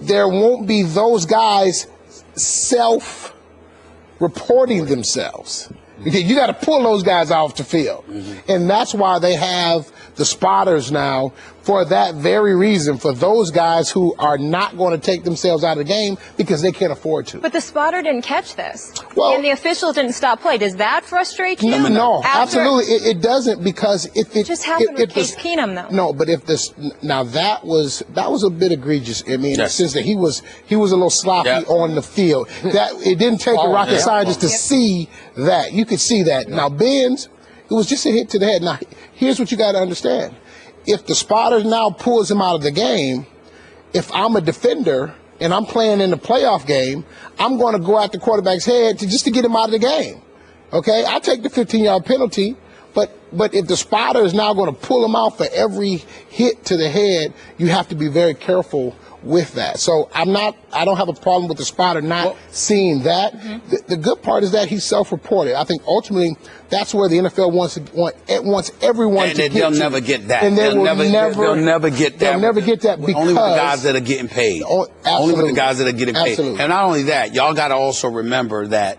there won't be those guys self-reporting themselves. You got to pull those guys off the field. And that's why they have the spotters now, for that very reason, for those guys who are not going to take themselves out of the game because they can't afford to. But the spotter didn't catch this. And the officials didn't stop play. Does that frustrate you? No, absolutely. It doesn't, because if it just happened with Case Keenum, though. No, but if this, now that was a bit egregious. I mean, in the sense that he was a little sloppy on the field. That it didn't take a rocket scientist to see that. You could see that. Now Ben's, it was just a hit to the head. Now here's what you got to understand. If the spotter now pulls him out of the game, if I'm a defender and I'm playing in the playoff game, I'm going to go at the quarterback's head just to get him out of the game. Okay, I take the 15-yard penalty, But if the spotter is now going to pull him out for every hit to the head, you have to be very careful with that. So I don't have a problem with the spotter not seeing that. The good part is that he's self-reported. I think ultimately that's where the NFL wants everyone to get to. They'll never get that. And they'll never get that. They'll never get that because only with the guys that are getting paid. Only with the guys that are getting paid. Absolutely. And not only that, y'all got to also remember that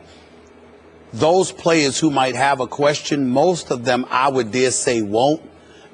those players who might have a question, most of them I would dare say won't,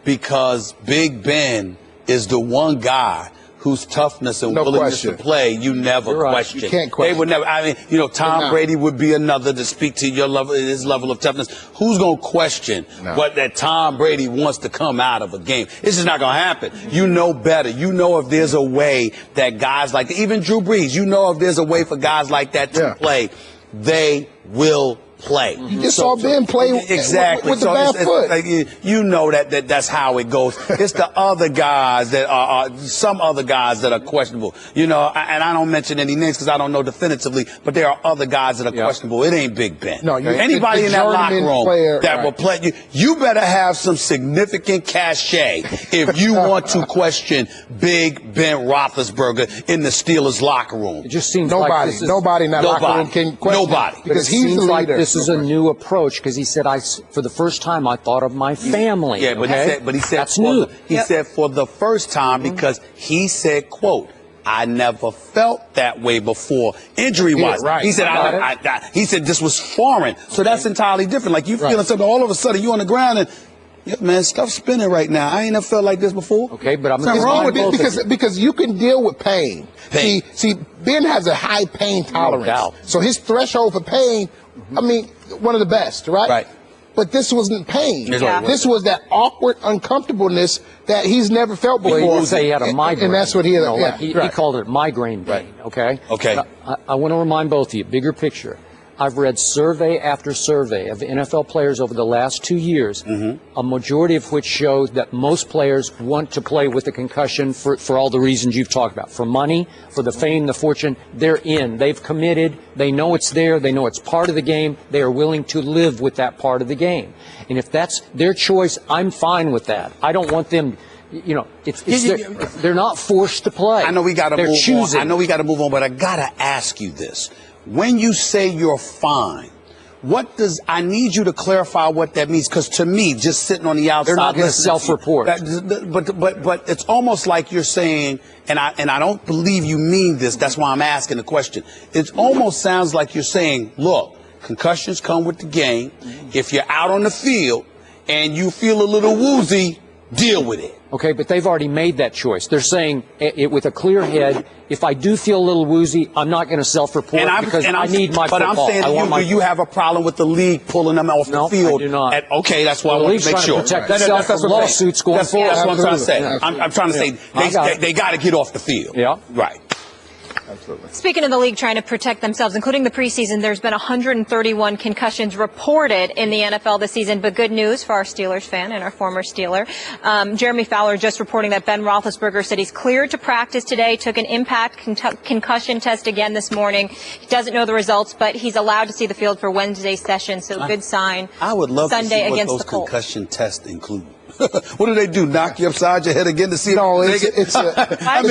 because Big Ben is the one guy whose toughness and willingness to play you never question. You can't question. They would never. I mean, Tom Brady would be another to speak to your level, his level of toughness. Who's going to question what that Tom Brady wants to come out of a game? It's just not going to happen. You know better. You know if there's a way that guys like even Drew Brees, you know if there's a way for guys like that to play, they will play. You just saw Ben play exactly with the bad foot. Like, you know that's how it goes. It's the other guys that are some other guys that are questionable. And I don't mention any names because I don't know definitively, but there are other guys that are questionable. It ain't Big Ben. No, anybody in that locker room that will play you better have some significant cachet if you want to question Big Ben Roethlisberger in the Steelers locker room. It just seems nobody in that locker room can question nobody because he's the leader. This is a new approach because he said, for the first time, I thought of my family. Yeah, but he said that's new. He said for the first time because he said, quote, I never felt that way before, injury-wise. Yeah, right. He said, he said this was foreign. So that's entirely different. Like you feeling something, all of a sudden you on the ground and, man, stuff's spinning right now. I ain't never felt like this before. Okay, but I'm wrong with it because you can deal with pain. See, Ben has a high pain tolerance. No doubt. So his threshold for pain, I mean, one of the best, right? Right. But this wasn't pain. Yeah. This was that awkward uncomfortableness that he's never felt before. Well, he would say he had a migraine. And that's what he had. He called it migraine pain, okay? Okay. I want to remind both of you, bigger picture. I've read survey after survey of NFL players over the last 2 years, a majority of which shows that most players want to play with a concussion for all the reasons you've talked about. For money, for the fame, the fortune, they're in. They've committed. They know it's there. They know it's part of the game. They are willing to live with that part of the game. And if that's their choice, I'm fine with that. I don't want them... they're not forced to play. I know we got to move choosing. on. I know we got to move on, but I got to ask you this. When you say you're fine, I need you to clarify what that means, because to me, just sitting on the outside, they're not going to self-report. But it's almost like you're saying, and I don't believe you mean this. That's why I'm asking the question. It almost sounds like you're saying, look, concussions come with the game. If you're out on the field and you feel a little woozy, deal with it. Okay, but they've already made that choice. They're saying it with a clear head. If I do feel a little woozy, I'm not going to self-report because I need my football. But I'm saying, do you have a problem with the league pulling them off the field? I do not. Okay, that's why I want to make sure. The league's trying to protect itself from lawsuits going forward. That's what I'm trying to say. I'm trying to say they got to get off the field. Yeah. Right. Absolutely. Speaking of the league trying to protect themselves, including the preseason, there's been 131 concussions reported in the NFL this season. But good news for our Steelers fan and our former Steeler. Jeremy Fowler just reporting that Ben Roethlisberger said he's cleared to practice today, took an impact concussion test again this morning. He doesn't know the results, but he's allowed to see the field for Wednesday's session, so good sign. I would love Sunday to see what those concussion tests include. What do? Knock you upside your head again to see? No, it's a. I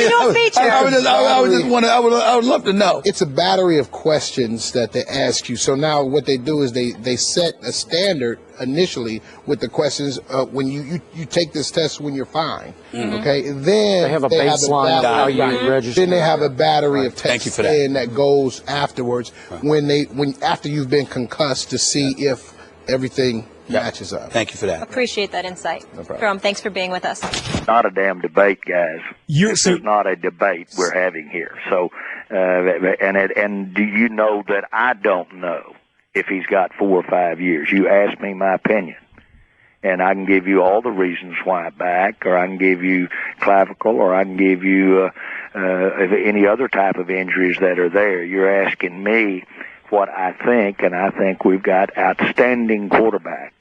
would love to know. It's a battery of questions that they ask you. So now what they do is they set a standard initially with the questions when you take this test when you're fine. Okay, then they have a baseline value register. Then they have a battery of tests that goes afterwards when after you've been concussed to see if everything matches up. Thank you for that. Appreciate that insight. No problem. Jerome, thanks for being with us. Not a damn debate, guys. This is not a debate we're having here. So, and do you know that I don't know if he's got 4 or 5 years? You asked me my opinion, and I can give you all the reasons why back, or I can give you clavicle, or I can give you any other type of injuries that are there. You're asking me what I think, and I think we've got outstanding quarterback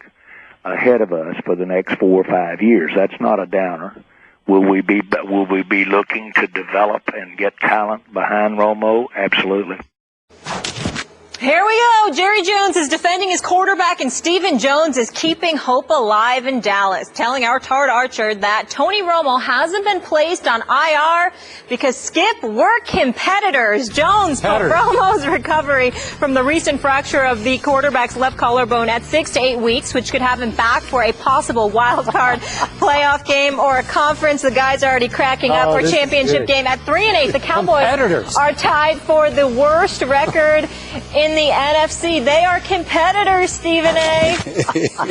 ahead of us for the next 4 or 5 years. That's not a downer. Will we be looking to develop and get talent behind Romo? Absolutely. Here we go. Jerry Jones is defending his quarterback, and Stephen Jones is keeping hope alive in Dallas, telling our Tard Archer that Tony Romo hasn't been placed on IR because, Skip, we're competitors. Jones put Romo's recovery from the recent fracture of the quarterback's left collarbone at 6 to 8 weeks, which could have him back for a possible wild card playoff game or a conference. The guy's already cracking up for championship game at 3-8. The Cowboys are tied for the worst record in the NFC. They are competitors, Stephen A.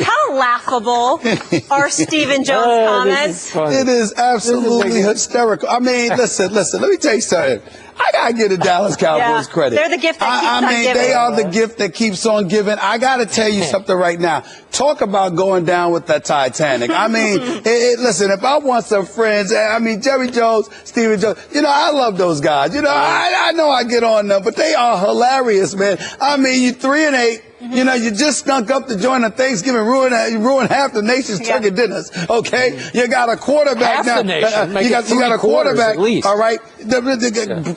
How laughable are Stephen Jones' comments? It is absolutely hysterical. I mean, listen, let me tell you something. I got to give the Dallas Cowboys credit. They're the gift that keeps on giving. They are the gift that keeps on giving. I got to tell you something right now. Talk about going down with that Titanic. I mean, listen, if I want some friends, I mean, Jerry Jones, Stephen Jones, I love those guys. I know I get on them, but they are hilarious, man. I mean, you 3-8. You just stunk up the joint on Thanksgiving, ruined half the nation's turkey dinners. Okay, you got a quarterback now. You got a quarterback. All right,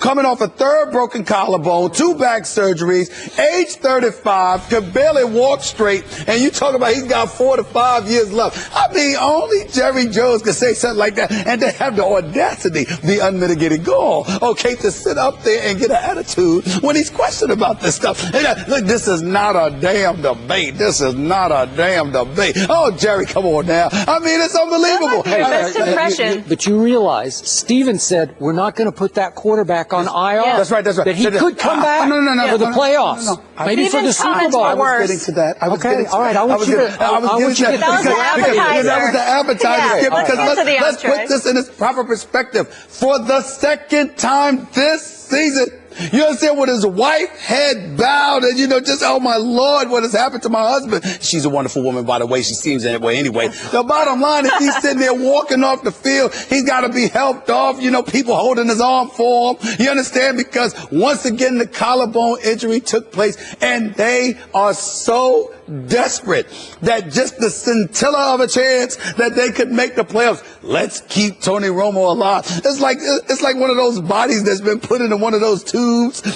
coming off a third broken collarbone, 2 back surgeries, age 35, could barely walk straight, and you talk about he's got 4 to 5 years left. I mean, only Jerry Jones could say something like that, and to have the audacity, the unmitigated gall, okay, to sit up there and get an attitude when he's questioned about this stuff. Look, this is not a damn debate. This is not a damn debate. Oh, Jerry, come on now. I mean, it's unbelievable. Best impression. But you realize, Stephen said, we're not going to put that quarterback on IR. Yeah. That's right. That he could come back for the playoffs. Maybe for the Super Bowl. I was getting to that. I was getting to that. I want you to that was the appetizer. Because let's put this in its proper perspective. For the second time this season, you understand, what his wife had bowed and, just, oh, my Lord, what has happened to my husband? She's a wonderful woman, by the way. She seems that way anyway. The bottom line is he's sitting there walking off the field. He's got to be helped off, people holding his arm for him. You understand? Because once again, the collarbone injury took place, and they are so desperate that just the scintilla of a chance that they could make the playoffs. Let's keep Tony Romo alive. It's like one of those bodies that's been put into one of those tubes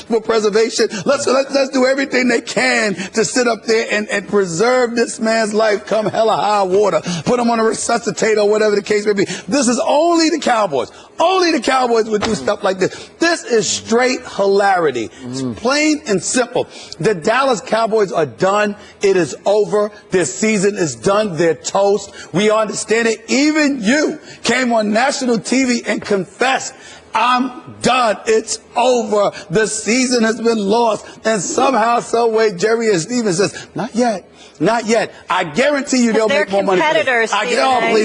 for preservation. Let's do everything they can to sit up there and preserve this man's life come hella high water. Put him on a resuscitator or whatever the case may be. This is only the Cowboys. Only the Cowboys would do stuff like this. This is straight hilarity. It's plain and simple. The Dallas Cowboys are done. It is over. Their season is done. They're toast. We understand it. Even you came on national TV and confessed, I'm done. It's over. The season has been lost. And somehow, some way, Jerry and Stephen says, not yet. Not yet. I guarantee you they'll make more money. They're competitors.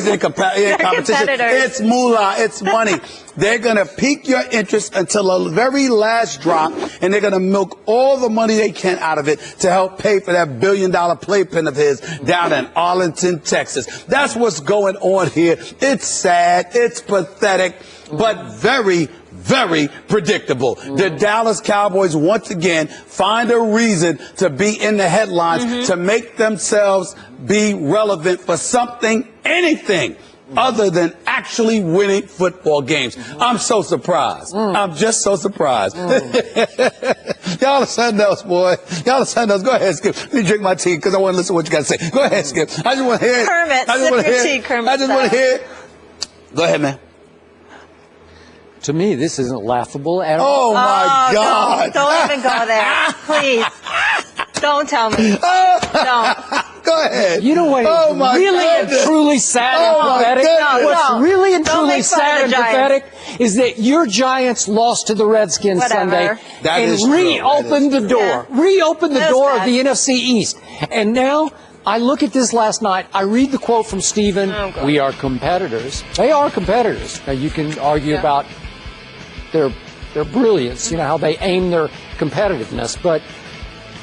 They're competition. It's moolah. It's money. They're going to pique your interest until the very last drop, and they're going to milk all the money they can out of it to help pay for that $1 billion playpen of his down in Arlington, Texas. That's what's going on here. It's sad. It's pathetic, but very, very predictable. The Dallas Cowboys once again find a reason to be in the headlines, to make themselves be relevant for something, anything other than actually winning football games. I'm so surprised. I'm just so surprised. Y'all are something else, boy. Y'all are something else. Go ahead, Skip. Let me drink my tea because I want to listen to what you got to say. Go ahead, Skip. I just want to hear it. Kermit, I just want to hear it. Kermit. I just want to hear it. Go ahead, man. To me, this isn't laughable at all. Oh, my God. Don't even go there. Please. Don't tell me. Don't. Go ahead. You know what is really and truly sad and pathetic? What's really and truly sad and pathetic is that your Giants lost to the Redskins Sunday and reopened the door. Reopened the door of the NFC East. And now I look at this last night. I read the quote from Stephen. We are competitors. They are competitors. Now, you can argue about their brilliance, how they aim their competitiveness. But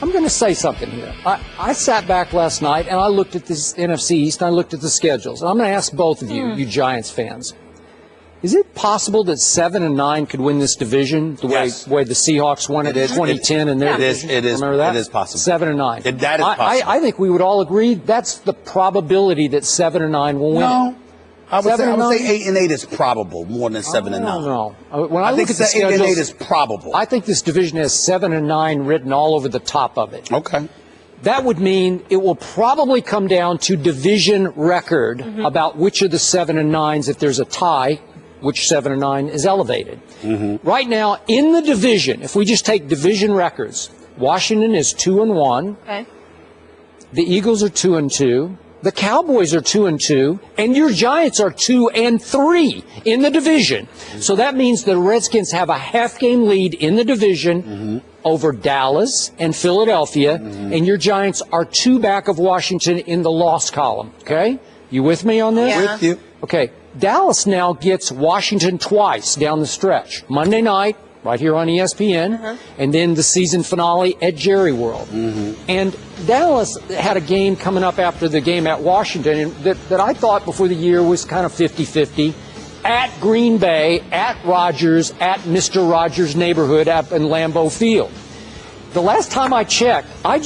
I'm going to say something here. I sat back last night and I looked at this NFC East and I looked at the schedules. And I'm going to ask both of you, you Giants fans, is it possible that 7-9 could win this division the way the Seahawks won it in 2010 in their division? It is. Remember that? It is possible. 7-9. That is possible. I think we would all agree that's the probability that 7-9 will win. No. I would say 8-8 is probable more than 7-9. No. When I think look at the 8-8 is probable. I think this division has 7-9 written all over the top of it. Okay. That would mean it will probably come down to division record about which of the 7 and 9s, if there's a tie, which 7 and 9 is elevated. Right now, in the division, if we just take division records, Washington is 2-1. Okay. The Eagles are 2-2. The Cowboys are 2-2, and your Giants are 2-3 in the division. So that means the Redskins have a half-game lead in the division over Dallas and Philadelphia, and your Giants are 2 back of Washington in the loss column. Okay, you with me on this? Yeah. With you. Okay, Dallas now gets Washington twice down the stretch. Monday night, right here on ESPN, and then the season finale at Jerry World. And Dallas had a game coming up after the game at Washington that I thought before the year was kind of 50-50. At Green Bay, at Rogers, at Mr. Rogers' neighborhood up in Lambeau Field. The last time I checked, I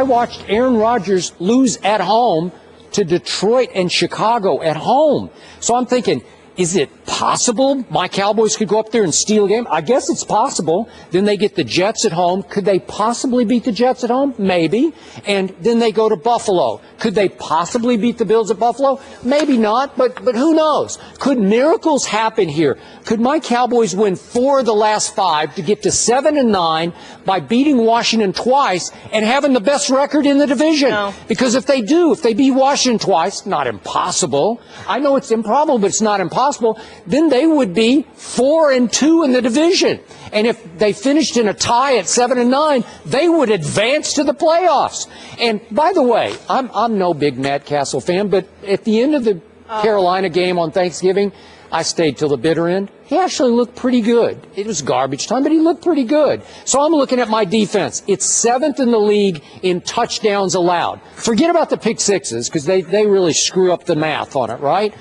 watched Aaron Rodgers lose at home to Detroit and Chicago at home. So I'm thinking, is it possible my Cowboys could go up there and steal a game? I guess it's possible. Then they get the Jets at home. Could they possibly beat the Jets at home? Maybe. And then they go to Buffalo. Could they possibly beat the Bills at Buffalo? Maybe not, but who knows? Could miracles happen here? Could my Cowboys win 4 of the last 5 to get to 7-9 by beating Washington twice and having the best record in the division? No. Because if they beat Washington twice, not impossible. I know it's improbable, but it's not impossible. Then they would be 4-2 in the division. And if they finished in a tie at 7-9, they would advance to the playoffs. And by the way, I'm no big Matt Castle fan, but at the end of the Carolina game on Thanksgiving, I stayed till the bitter end. He actually looked pretty good. It was garbage time, but he looked pretty good. So I'm looking at my defense. It's 7th in the league in touchdowns allowed. Forget about the pick sixes, because they really screw up the math on it, right?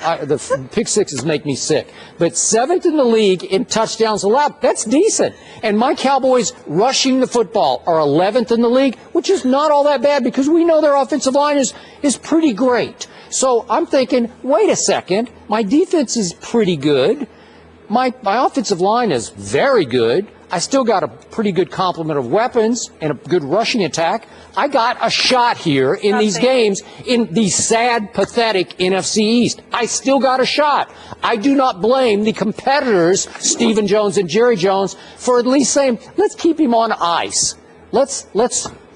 The pick sixes make me sick. But 7th in the league in touchdowns allowed. That's decent. And my Cowboys rushing the football are 11th in the league, which is not all that bad because we know their offensive line is pretty great. So I'm thinking, wait a second, my defense is pretty good. My offensive line is very good. I still got a pretty good complement of weapons and a good rushing attack. I got a shot here in these games in the sad, pathetic NFC East. I still got a shot. I do not blame the competitors, Stephen Jones and Jerry Jones, for at least saying, let's keep him on ice. Let's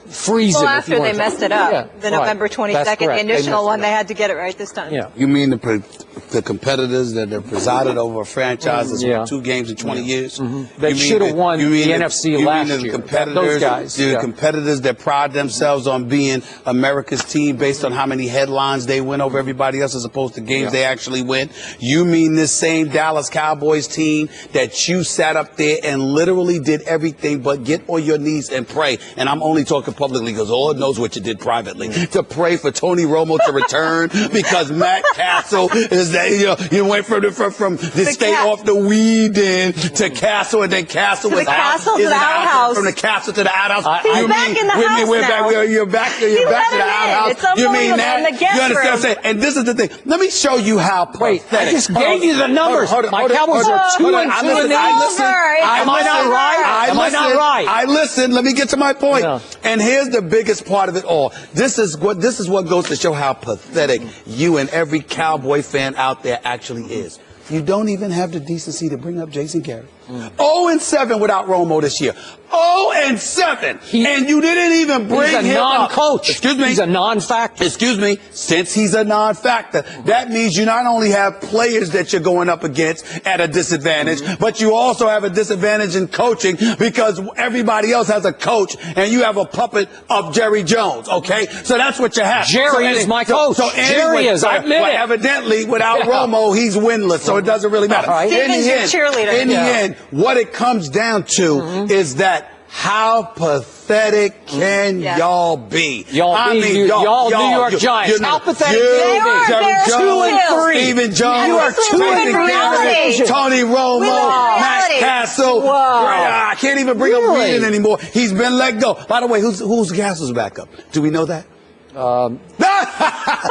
freeze him. Well, after they messed it up, the November 22nd, the initial one, they had to get it right this time. Yeah. You mean the competitors that have presided over a franchise that's won 2 games in 20 years? They should have won the NFC last year. Those guys. The competitors that pride themselves on being America's team based on how many headlines they win over everybody else as opposed to games they actually win. You mean this same Dallas Cowboys team that you sat up there and literally did everything but get on your knees and pray. And I'm only talking publicly because Lord knows what you did privately. To pray for Tony Romo to return because Matt Castle is that you went from the stay off the weed in to Castle, and then Castle to was the Castle to the outhouse. From the Castle to the outhouse. He's back in the house now. You're back to the outhouse. It's You mean that? in the guest You understand what I'm room. saying? And this is the thing. Let me show you how pathetic. I just gave you the numbers. My Cowboys are 2-2 in the Am I not right? Am I not right? I listen. Let me get to my point. And here's the biggest part of it all. This is what goes to show how pathetic you and every Cowboy fan out there actually is. You don't even have the decency to bring up Jason Garrett. 0-7 without Romo this year. 0-7. And you didn't even bring him up. He's a non-coach. Excuse me. He's a non-factor. Excuse me. Since he's a non-factor, that means you not only have players that you're going up against at a disadvantage, but you also have a disadvantage in coaching because everybody else has a coach and you have a puppet of Jerry Jones, okay? So that's what you have. Jerry is my coach. Jerry is. I admit it. Evidently, without Romo, he's winless, so it doesn't really matter. In the end, what it comes down to is that how pathetic can y'all be? Y'all New York Giants. How pathetic Jerry Jones, 2-3. Stephen Jones. You are 2-3. Tony Romo. Matt Castle. I can't even bring up Reed anymore. He's been let go. By the way, who's Castle's backup? Do we know that?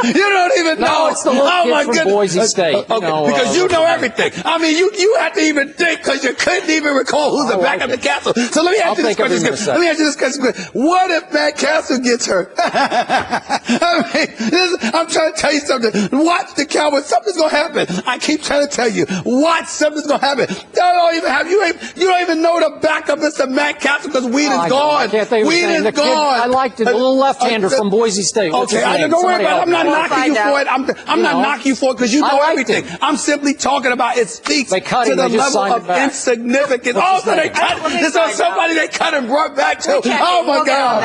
You don't even know. No, it's the little kid from Boise State. Okay, because you know everything. I mean, you had to even think because you couldn't even recall who's the backup to Castle. So let me ask you this question. Let me ask you this question. What if Matt Castle gets hurt? I mean, I'm trying to tell you something. Watch the Cowboys. Something's gonna happen. I keep trying to tell you. Watch, something's gonna happen. You don't even know the backup is to Matt Castle because Weed is gone. Weed is gone. I liked it. The little left-hander from Boise State. Okay, don't worry about it. I'm not knocking you for it. I'm not knocking you for it because you know everything. I'm simply talking about it speaks to the level of insignificance. Also, they cut. This is somebody they cut and brought back to. Oh my God!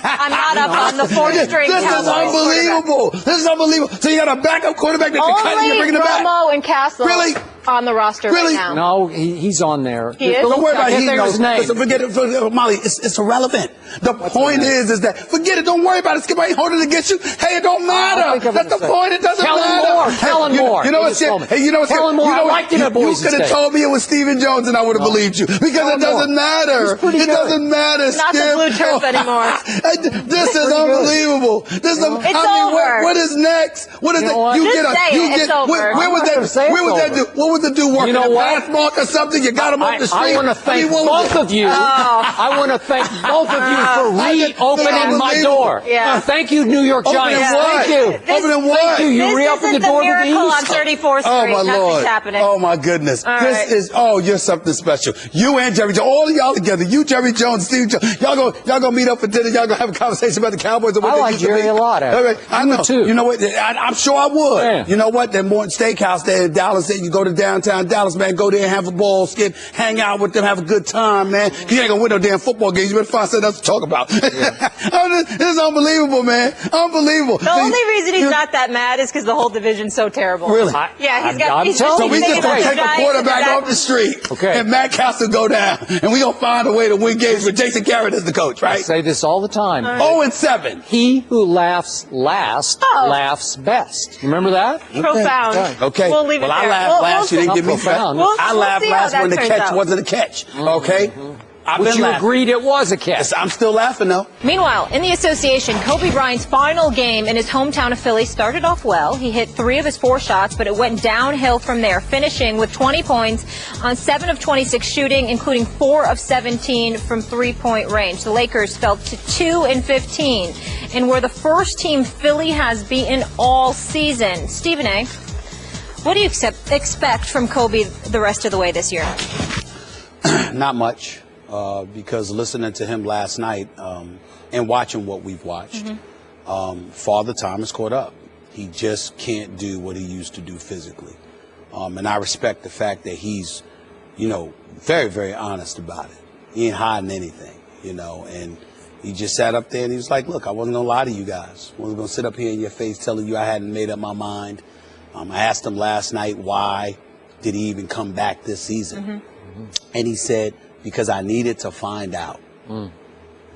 I'm not up on the fourth string. This is unbelievable. This is unbelievable. So you got a backup quarterback that you cut and you're bringing it back. Romo and Castle. Really? On the roster right now. No, he's on there. He is? Don't worry about his name. Listen, forget it, Molly. It's irrelevant. The point is that forget it. Don't worry about it. Skip, I ain't holding it against you. Hey, it don't matter. That's the point. It doesn't matter. Kellen Moore. You know what's it? Hey, you know what's Kellen Moore. I liked him at Boise State. You could have told me it was Stephen Jones, and I would have believed you because it doesn't matter. It doesn't matter. Not the blue turf anymore. This is unbelievable. This is. It's over. What is next? What is it? You get it's over. Where was that dude? What was the dude working? Basketball or something? You got him off the street. I want to thank both of you. I want to thank both of you for reopening my door. Yeah. Thank you, New York Giants. Thank you. Opening what? Thank you. You reopened the door to the east. On 34th Street. Oh my Lord! Happening. Oh my goodness! This is you're something special. You and Jerry Jones, all of y'all together. You, Jerry Jones, Steve Jones. Y'all gonna meet up for dinner. Y'all gonna have a conversation about the Cowboys. And what I like Jerry a lot. I know too. You know what? I'm sure I would. Yeah. You know what? That Morton Steakhouse there in Dallas. You go to downtown Dallas, man. Go there and have a ball, Skip, hang out with them, have a good time, man. You ain't gonna win no damn football games. You better find something else to talk about. This is unbelievable, man. Unbelievable. The only reason he's not that mad is because the whole division's so terrible. Really? Yeah, he's got. So we just gonna take a quarterback off the street, and Matt Castle go down, and we gonna find a way to win games with Jason Garrett as the coach, right? I say this all the time. 0-7. He who laughs last laughs best. Remember that? Profound. Okay. We'll leave it there. I laughed last. You didn't give me profound. I laughed last when the catch wasn't a catch. Okay. But you agreed it was a catch. I'm still laughing though. Meanwhile, in the association, Kobe Bryant's final game in his hometown of Philly started off well. He hit 3 of his 4 shots, but it went downhill from there, finishing with 20 points on 7 of 26 shooting, including 4 of 17 from 3-point range. The Lakers fell to 2-15 and were the first team Philly has beaten all season. Stephen A., what do you expect from Kobe the rest of the way this year? Not much. Because listening to him last night and watching what we've watched, Father Time has caught up. He just can't do what he used to do physically. And I respect the fact that he's, very, very honest about it. He ain't hiding anything, and he just sat up there and he was like, look, I wasn't going to lie to you guys. I wasn't going to sit up here in your face telling you I hadn't made up my mind. I asked him last night, why did he even come back this season? And he said, because I needed to find out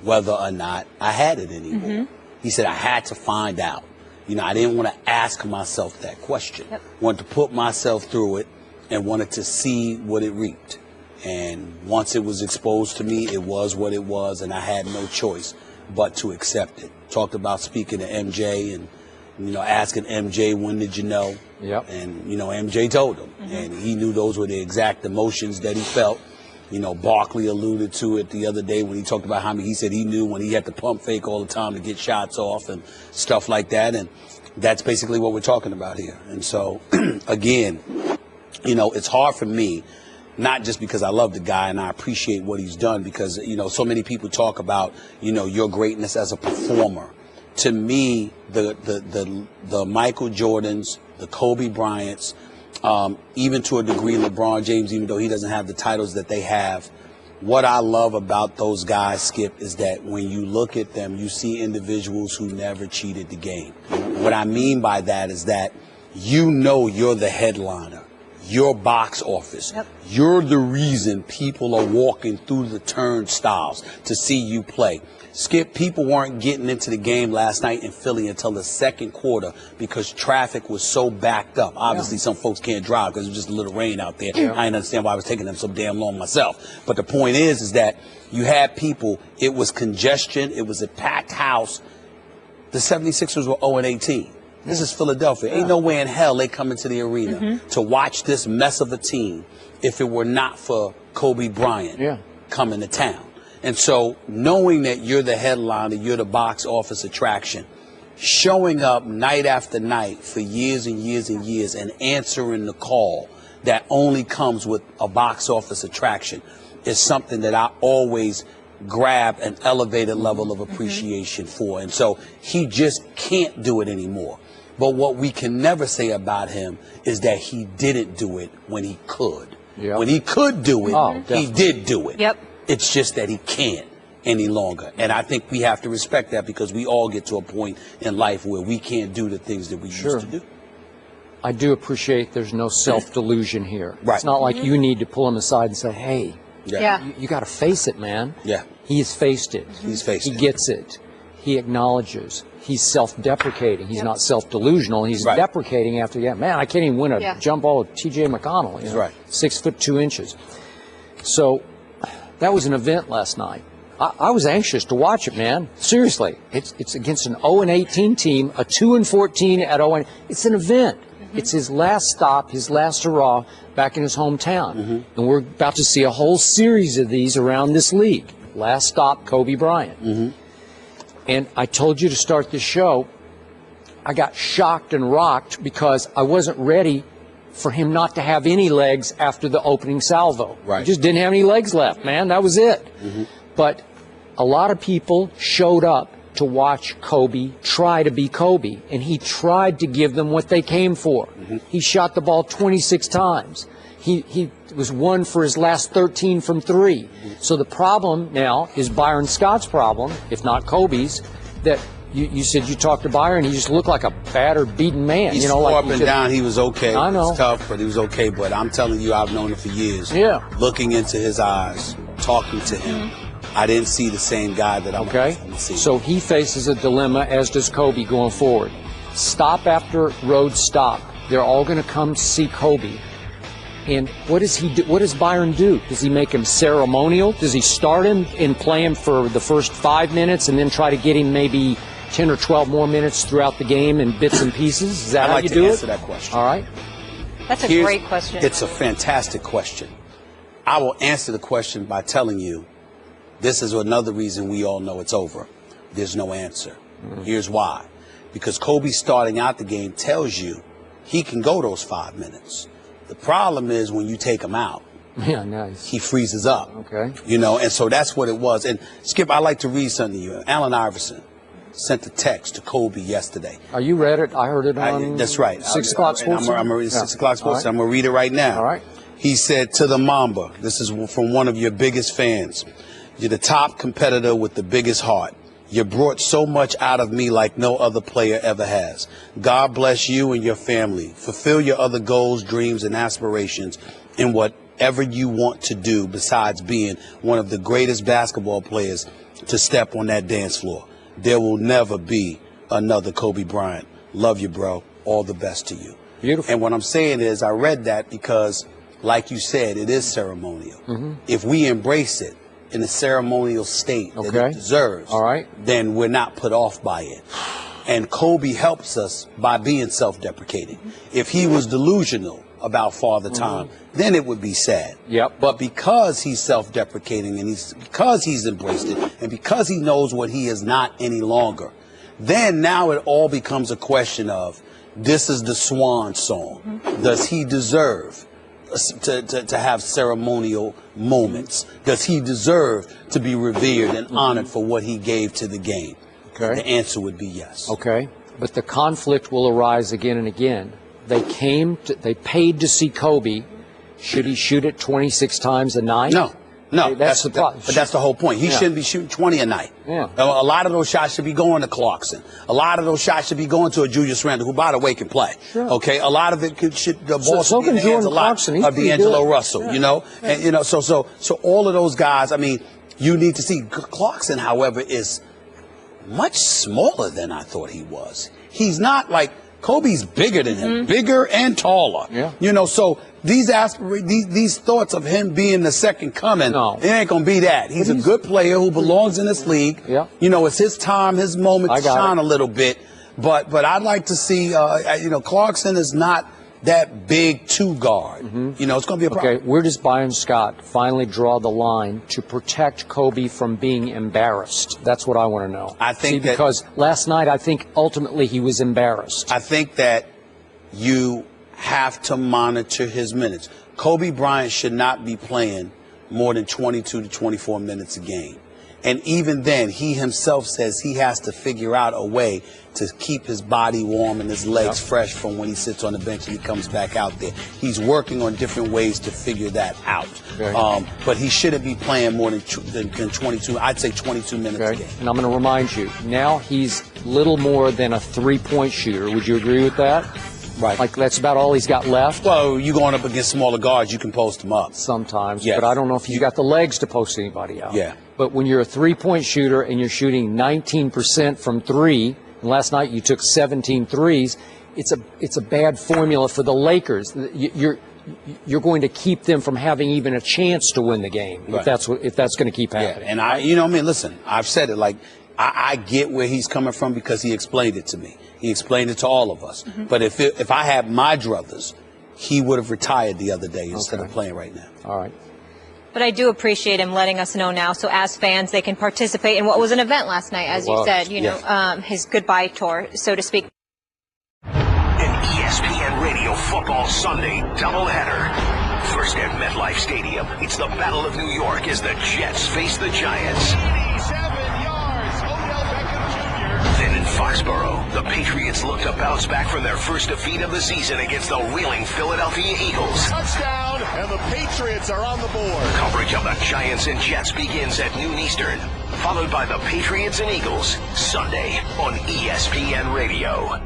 whether or not I had it anymore. He said I had to find out. I didn't want to ask myself that question. Wanted to put myself through it and wanted to see what it reaped. And once it was exposed to me, it was what it was, and I had no choice but to accept it. Talked about speaking to MJ and, asking MJ, when did you know? And, MJ told him. And he knew those were the exact emotions that he felt. Barkley alluded to it the other day when he talked about how he said he knew when he had to pump fake all the time to get shots off and stuff like that. And that's basically what we're talking about here. And so, again, it's hard for me, not just because I love the guy and I appreciate what he's done, because, so many people talk about, your greatness as a performer. To me, the Michael Jordans, the Kobe Bryants, even to a degree LeBron James, even though he doesn't have the titles that they have, what I love about those guys, Skip, is that when you look at them, you see individuals who never cheated the game. What I mean by that is that you're the headliner, your box office. You're the reason people are walking through the turnstiles to see you play. Skip, people weren't getting into the game last night in Philly until the second quarter because traffic was so backed up. Obviously, some folks can't drive because it was just a little rain out there. I didn't understand why it was taking them so damn long myself. But the point is that you had people, it was congestion, it was a packed house. The 76ers were 0-18. This is Philadelphia. Ain't no way in hell they come into the arena to watch this mess of a team if it were not for Kobe Bryant coming to town. And so knowing that you're the headliner, you're the box office attraction, showing up night after night for years and years and years and answering the call that only comes with a box office attraction is something that I always grab an elevated level of appreciation for. And so he just can't do it anymore. But what we can never say about him is that he didn't do it when he could. When he could do it, he did do it. It's just that he can't any longer. And I think we have to respect that because we all get to a point in life where we can't do the things that we used to do. I do appreciate there's no self-delusion here. It's not like you need to pull him aside and say, hey, you got to face it, man. He has faced it. He's faced it. He gets it. He acknowledges. He's self-deprecating. He's not self-delusional. He's deprecating after, man, I can't even win a jump ball with T.J. McConnell. You know, 6'2". So that was an event last night. I was anxious to watch it, man. Seriously. It's against an 0-18 team, a 2-14 at 0. It's an event. It's his last stop, his last hurrah back in his hometown. And we're about to see a whole series of these around this league. Last stop, Kobe Bryant. And I told you to start this show, I got shocked and rocked because I wasn't ready for him not to have any legs after the opening salvo. He just didn't have any legs left, man. That was it. But a lot of people showed up to watch Kobe try to be Kobe, and he tried to give them what they came for. He shot the ball 26 times. He was 1 for his last 13 from 3. So the problem now is Byron Scott's problem, if not Kobe's, that you said you talked to Byron, he just looked like a battered, beaten man. He you know, swore like up and down, he was okay. I know. It's tough, but he was okay. But I'm telling you, I've known him for years. Looking into his eyes, talking to him, I didn't see the same guy that I wanted to see. So he faces a dilemma, as does Kobe going forward. Stop after road stop. They're all going to come to see Kobe. And what does he do? What does Byron do? Does he make him ceremonial? Does he start him and play him for the first 5 minutes and then try to get him maybe 10 or 12 more minutes throughout the game in bits and pieces? Is that how you do it? I'd like to answer that question. All right. That's a great question. It's a fantastic question. I will answer the question by telling you this is another reason we all know it's over. There's no answer. Here's why. Because Kobe starting out the game tells you he can go those 5 minutes. The problem is when you take him out, he freezes up. You know, and so that's what it was. And Skip, I'd like to read something to you. Allen Iverson sent a text to Kobe yesterday. You read it? I heard it on that's right. 6 o'clock sports. I'm going to read 6 o'clock sports. I'm going to read it right now. All right. He said to the Mamba, this is from one of your biggest fans, you're the top competitor with the biggest heart. You brought so much out of me like no other player ever has. God bless you and your family. Fulfill your other goals, dreams, and aspirations in whatever you want to do besides being one of the greatest basketball players to step on that dance floor. There will never be another Kobe Bryant. Love you, bro. All the best to you. Beautiful. And what I'm saying is I read that because, like you said, it is ceremonial. If we embrace it in a ceremonial state that it deserves, then we're not put off by it. And Kobe helps us by being self-deprecating. If he was delusional about Father Time, then it would be sad. But because he's self-deprecating and because he's embraced it and because he knows what he is not any longer, then now it all becomes a question of, this is the swan song. Does he deserve to have ceremonial moments? Does he deserve to be revered and honored for what he gave to the game? The answer would be yes. But the conflict will arise again and again. They paid to see Kobe. Should he shoot it 26 times a night? No, that's the problem. But that's the whole point. He shouldn't be shooting 20 a night. A lot of those shots should be going to Clarkson. A lot of those shots should be going to a Julius Randle, who, by the way, can play. A lot of it should the ball should be in the hands a lot of D'Angelo Russell. You know, and you know, so all of those guys. I mean, you need to see Clarkson. However, is much smaller than I thought he was. He's not like Kobe's bigger than him, bigger and taller. You know, so these thoughts of him being the second coming, it ain't gonna be that. He's a good player who belongs in this league. You know, it's his time, his moment to shine a little bit. But I'd like to see, Clarkson is not that big two guard. You know, it's going to be a problem. Okay, where does Byron Scott finally draw the line to protect Kobe from being embarrassed? That's what I want to know. I think because last night I think ultimately he was embarrassed. I think that you have to monitor his minutes. Kobe Bryant should not be playing more than 22 to 24 minutes a game. And even then, he himself says he has to figure out a way to keep his body warm and his legs fresh from when he sits on the bench and he comes back out there. He's working on different ways to figure that out. But he shouldn't be playing more than 22. I'd say 22 minutes a game. And I'm going to remind you, now he's little more than a three-point shooter. Would you agree with that? Right. Like, that's about all he's got left? Well, you going up against smaller guards, you can post them up. Sometimes, but I don't know if he's got the legs to post anybody out. Yeah. But when you're a three-point shooter and you're shooting 19% from three, and last night you took 17 threes, it's a bad formula for the Lakers. You're going to keep them from having even a chance to win the game if that's going to keep happening. Yeah. And listen, I've said it, like, I get where he's coming from because he explained it to me. He explained it to all of us. But if I had my druthers, he would have retired the other day instead of playing right now. All right. But I do appreciate him letting us know now, so as fans, they can participate in what was an event last night, as you said, his goodbye tour, so to speak. An ESPN Radio Football Sunday doubleheader. First at MetLife Stadium, it's the Battle of New York as the Jets face the Giants. 87 yards, Odell Beckham Jr. Then in Foxborough, the Patriots look to bounce back from their first defeat of the season against the reeling Philadelphia Eagles. Touchdown, and the Patriots are on the board. Coverage of the Giants and Jets begins at noon Eastern, followed by the Patriots and Eagles, Sunday on ESPN Radio.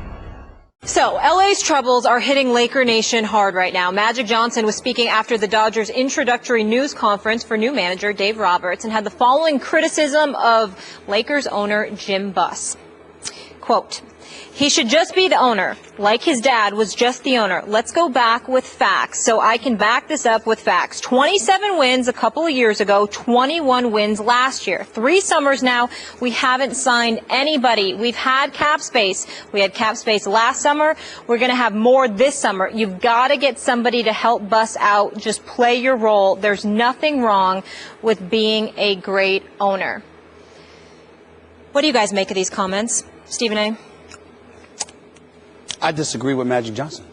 So, LA's troubles are hitting Laker Nation hard right now. Magic Johnson was speaking after the Dodgers' introductory news conference for new manager Dave Roberts and had the following criticism of Lakers owner Jim Buss. Quote, "He should just be the owner, like his dad was just the owner. Let's go back with facts, so I can back this up with facts. 27 wins a couple of years ago, 21 wins last year. 3 summers now, we haven't signed anybody. We've had cap space. We had cap space last summer. We're going to have more this summer. You've got to get somebody to help Buss out. Just play your role. There's nothing wrong with being a great owner." What do you guys make of these comments? Stephen A.? I disagree with Magic Johnson.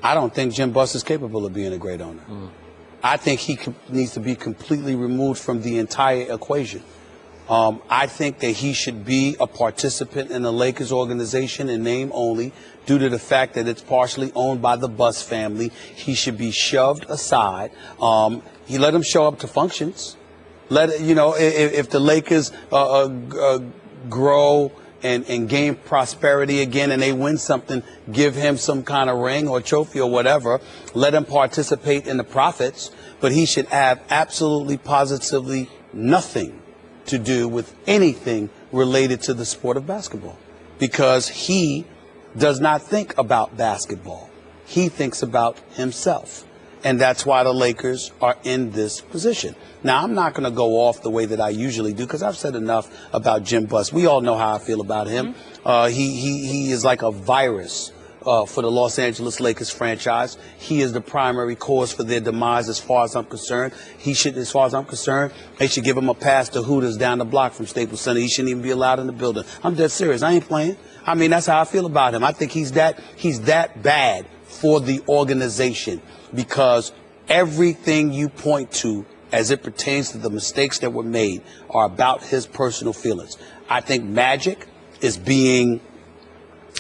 I don't think Jim Buss is capable of being a great owner. I think he needs to be completely removed from the entire equation. I think that he should be a participant in the Lakers organization in name only due to the fact that it's partially owned by the Buss family. He should be shoved aside. He let him show up to functions. If the Lakers grow and gain prosperity again and they win something, give him some kind of ring or trophy or whatever. Let him participate in the profits. But he should have absolutely, positively nothing to do with anything related to the sport of basketball. Because he does not think about basketball. He thinks about himself. And that's why the Lakers are in this position. Now, I'm not going to go off the way that I usually do because I've said enough about Jim Buss. We all know how I feel about him. He is like a virus for the Los Angeles Lakers franchise. He is the primary cause for their demise as far as I'm concerned. As far as I'm concerned, they should give him a pass to Hooters down the block from Staples Center. He shouldn't even be allowed in the building. I'm dead serious. I ain't playing. I mean, that's how I feel about him. I think he's that bad for the organization. Because everything you point to as it pertains to the mistakes that were made are about his personal feelings. I think Magic is being,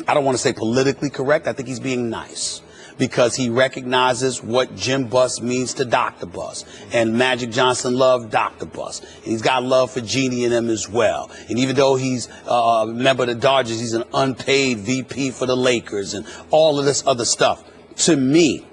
I don't want to say politically correct, I think he's being nice. Because he recognizes what Jim Buss means to Dr. Buss. And Magic Johnson loved Dr. Buss. And he's got love for Jeannie and them as well. And even though he's a member of the Dodgers, he's an unpaid VP for the Lakers and all of this other stuff. To me,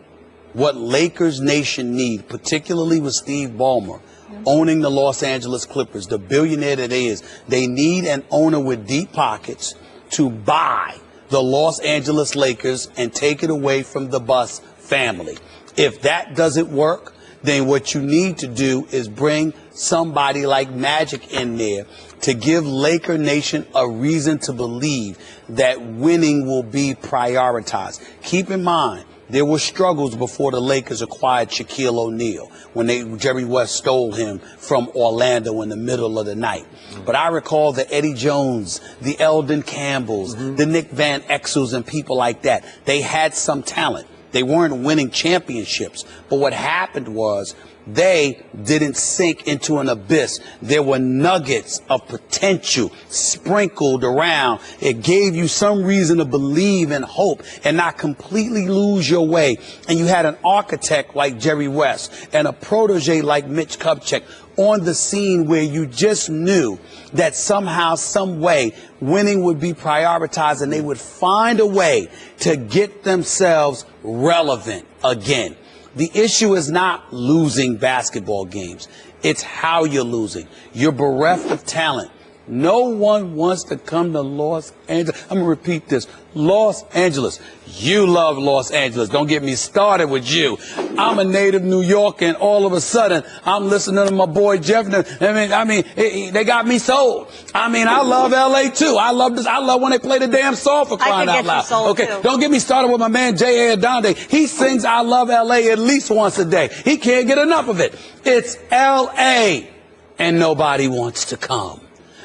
what Lakers Nation need, particularly with Steve Ballmer owning the Los Angeles Clippers, the billionaire that he is, they need an owner with deep pockets to buy the Los Angeles Lakers and take it away from the Buss family. If that doesn't work, then what you need to do is bring somebody like Magic in there to give Laker Nation a reason to believe that winning will be prioritized. Keep in mind, there were struggles before the Lakers acquired Shaquille O'Neal when Jerry West stole him from Orlando in the middle of the night. But I recall the Eddie Jones, the Eldon Campbells, the Nick Van Exels and people like that. They had some talent. They weren't winning championships. But what happened was they didn't sink into an abyss. There were nuggets of potential sprinkled around. It gave you some reason to believe and hope and not completely lose your way. And you had an architect like Jerry West and a protege like Mitch Kupchak on the scene where you just knew that somehow, some way, winning would be prioritized and they would find a way to get themselves relevant again. The issue is not losing basketball games. It's how you're losing. You're bereft of talent. No one wants to come to Los Angeles. I'm going to repeat this. Los Angeles. You love Los Angeles. Don't get me started with you. I'm a native New Yorker, and all of a sudden, I'm listening to my boy Jeff. They got me sold. I love L.A. too. I love this. I love when they play the damn song for crying out loud. Okay, too. Don't get me started with my man J.A. Adonde. He sings I Love L.A. at least once a day. He can't get enough of it. It's L.A. and nobody wants to come.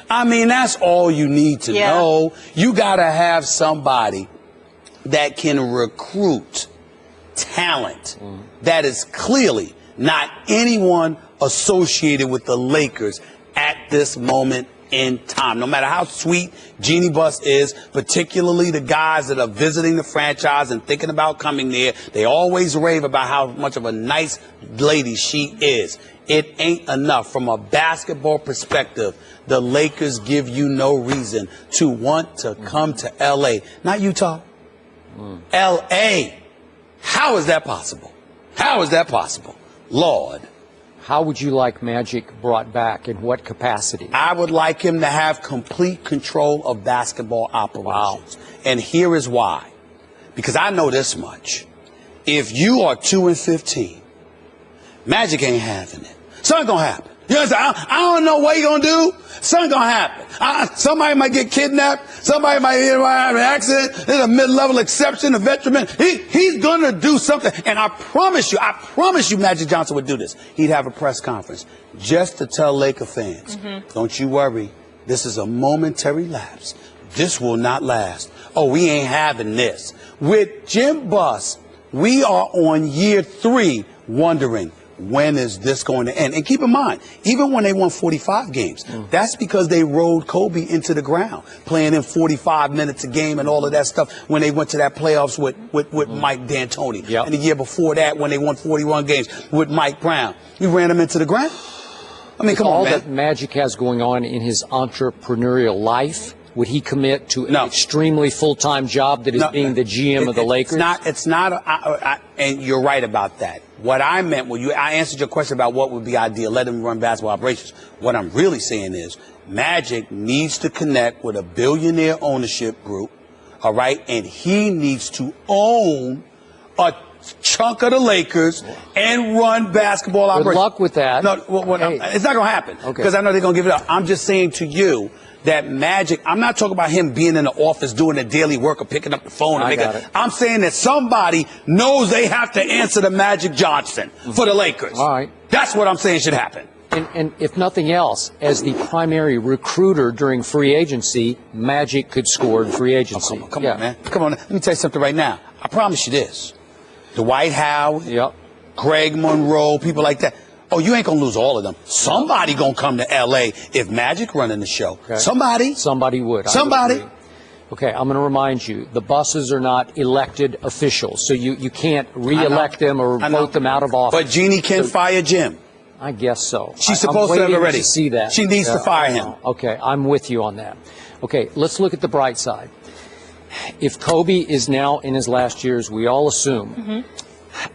That's all you need to know. You got to have somebody that can recruit talent that is clearly not anyone associated with the Lakers at this moment in time. No matter how sweet Jeannie Buss is, particularly the guys that are visiting the franchise and thinking about coming there, they always rave about how much of a nice lady she is. It ain't enough. From a basketball perspective, the Lakers give you no reason to want to come to L.A. Not Utah. L.A. How is that possible? How is that possible? Lord. How would you like Magic brought back? In what capacity? I would like him to have complete control of basketball operations. Wow. And here is why. Because I know this much. If you are 2-15, Magic ain't having it. Something gonna happen. You understand? I don't know what you're gonna do. Something gonna happen. Somebody might get kidnapped. Somebody might have an accident. There's a mid-level exception, a veteran. He's gonna do something. And I promise you, Magic Johnson would do this. He'd have a press conference just to tell Laker fans, don't you worry. This is a momentary lapse. This will not last. Oh, we ain't having this. With Jim Buss, we are on year 3 wondering, when is this going to end? And keep in mind, even when they won 45 games, that's because they rode Kobe into the ground, playing in 45 minutes a game and all of that stuff when they went to that playoffs with Mike D'Antoni. Yep. And the year before that, when they won 41 games with Mike Brown, you ran them into the ground. Come on, man. All that Magic has going on in his entrepreneurial life, would he commit to an extremely full-time job that is being the GM of the Lakers? It's not, and you're right about that. What I meant, I answered your question about what would be ideal, let him run basketball operations. What I'm really saying is Magic needs to connect with a billionaire ownership group, all right? And he needs to own a chunk of the Lakers and run basketball operations. Good luck with that. No, it's not going to happen because I know they're going to give it up. I'm just saying to you that Magic, I'm not talking about him being in the office doing the daily work or picking up the phone. I'm saying that somebody knows they have to answer to Magic Johnson for the Lakers. All right. That's what I'm saying should happen. And if nothing else, as the primary recruiter during free agency, Magic could score in free agency. Come on, man. Come on. Let me tell you something right now. I promise you this. Dwight Howard, Greg Monroe, people like that. Oh, you ain't going to lose all of them. Somebody going to come to L.A. if Magic running the show. Okay. Somebody would. Somebody. Okay, I'm going to remind you, the Busses are not elected officials, so you can't re-elect them or vote them out of office. But Jeannie can fire Jim. I guess so. She's supposed to have already. See that. She needs to fire him. Okay, I'm with you on that. Okay, let's look at the bright side. If Kobe is now in his last years, we all assume,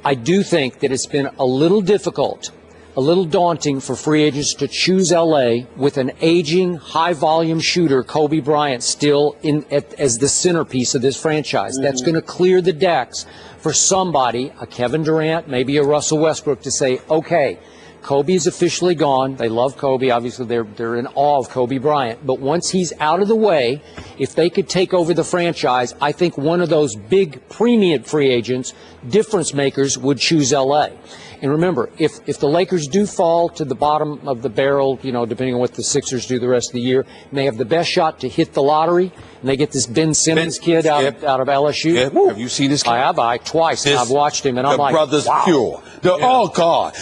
I do think that it's been a little difficult, a little daunting for free agents to choose L.A. with an aging, high-volume shooter, Kobe Bryant, still as the centerpiece of this franchise. That's going to clear the decks for somebody, a Kevin Durant, maybe a Russell Westbrook, to say, okay, Kobe is officially gone. They love Kobe. Obviously, they're in awe of Kobe Bryant. But once he's out of the way, if they could take over the franchise, I think one of those big premium free agents, difference makers, would choose L.A. And remember, if the Lakers do fall to the bottom of the barrel, depending on what the Sixers do the rest of the year, and they have the best shot to hit the lottery, and they get this Ben Simmons kid out of LSU. Yep. Have you seen this kid? I have. Twice. I've watched him, and I'm like, the brother's wow. pure. Oh, God.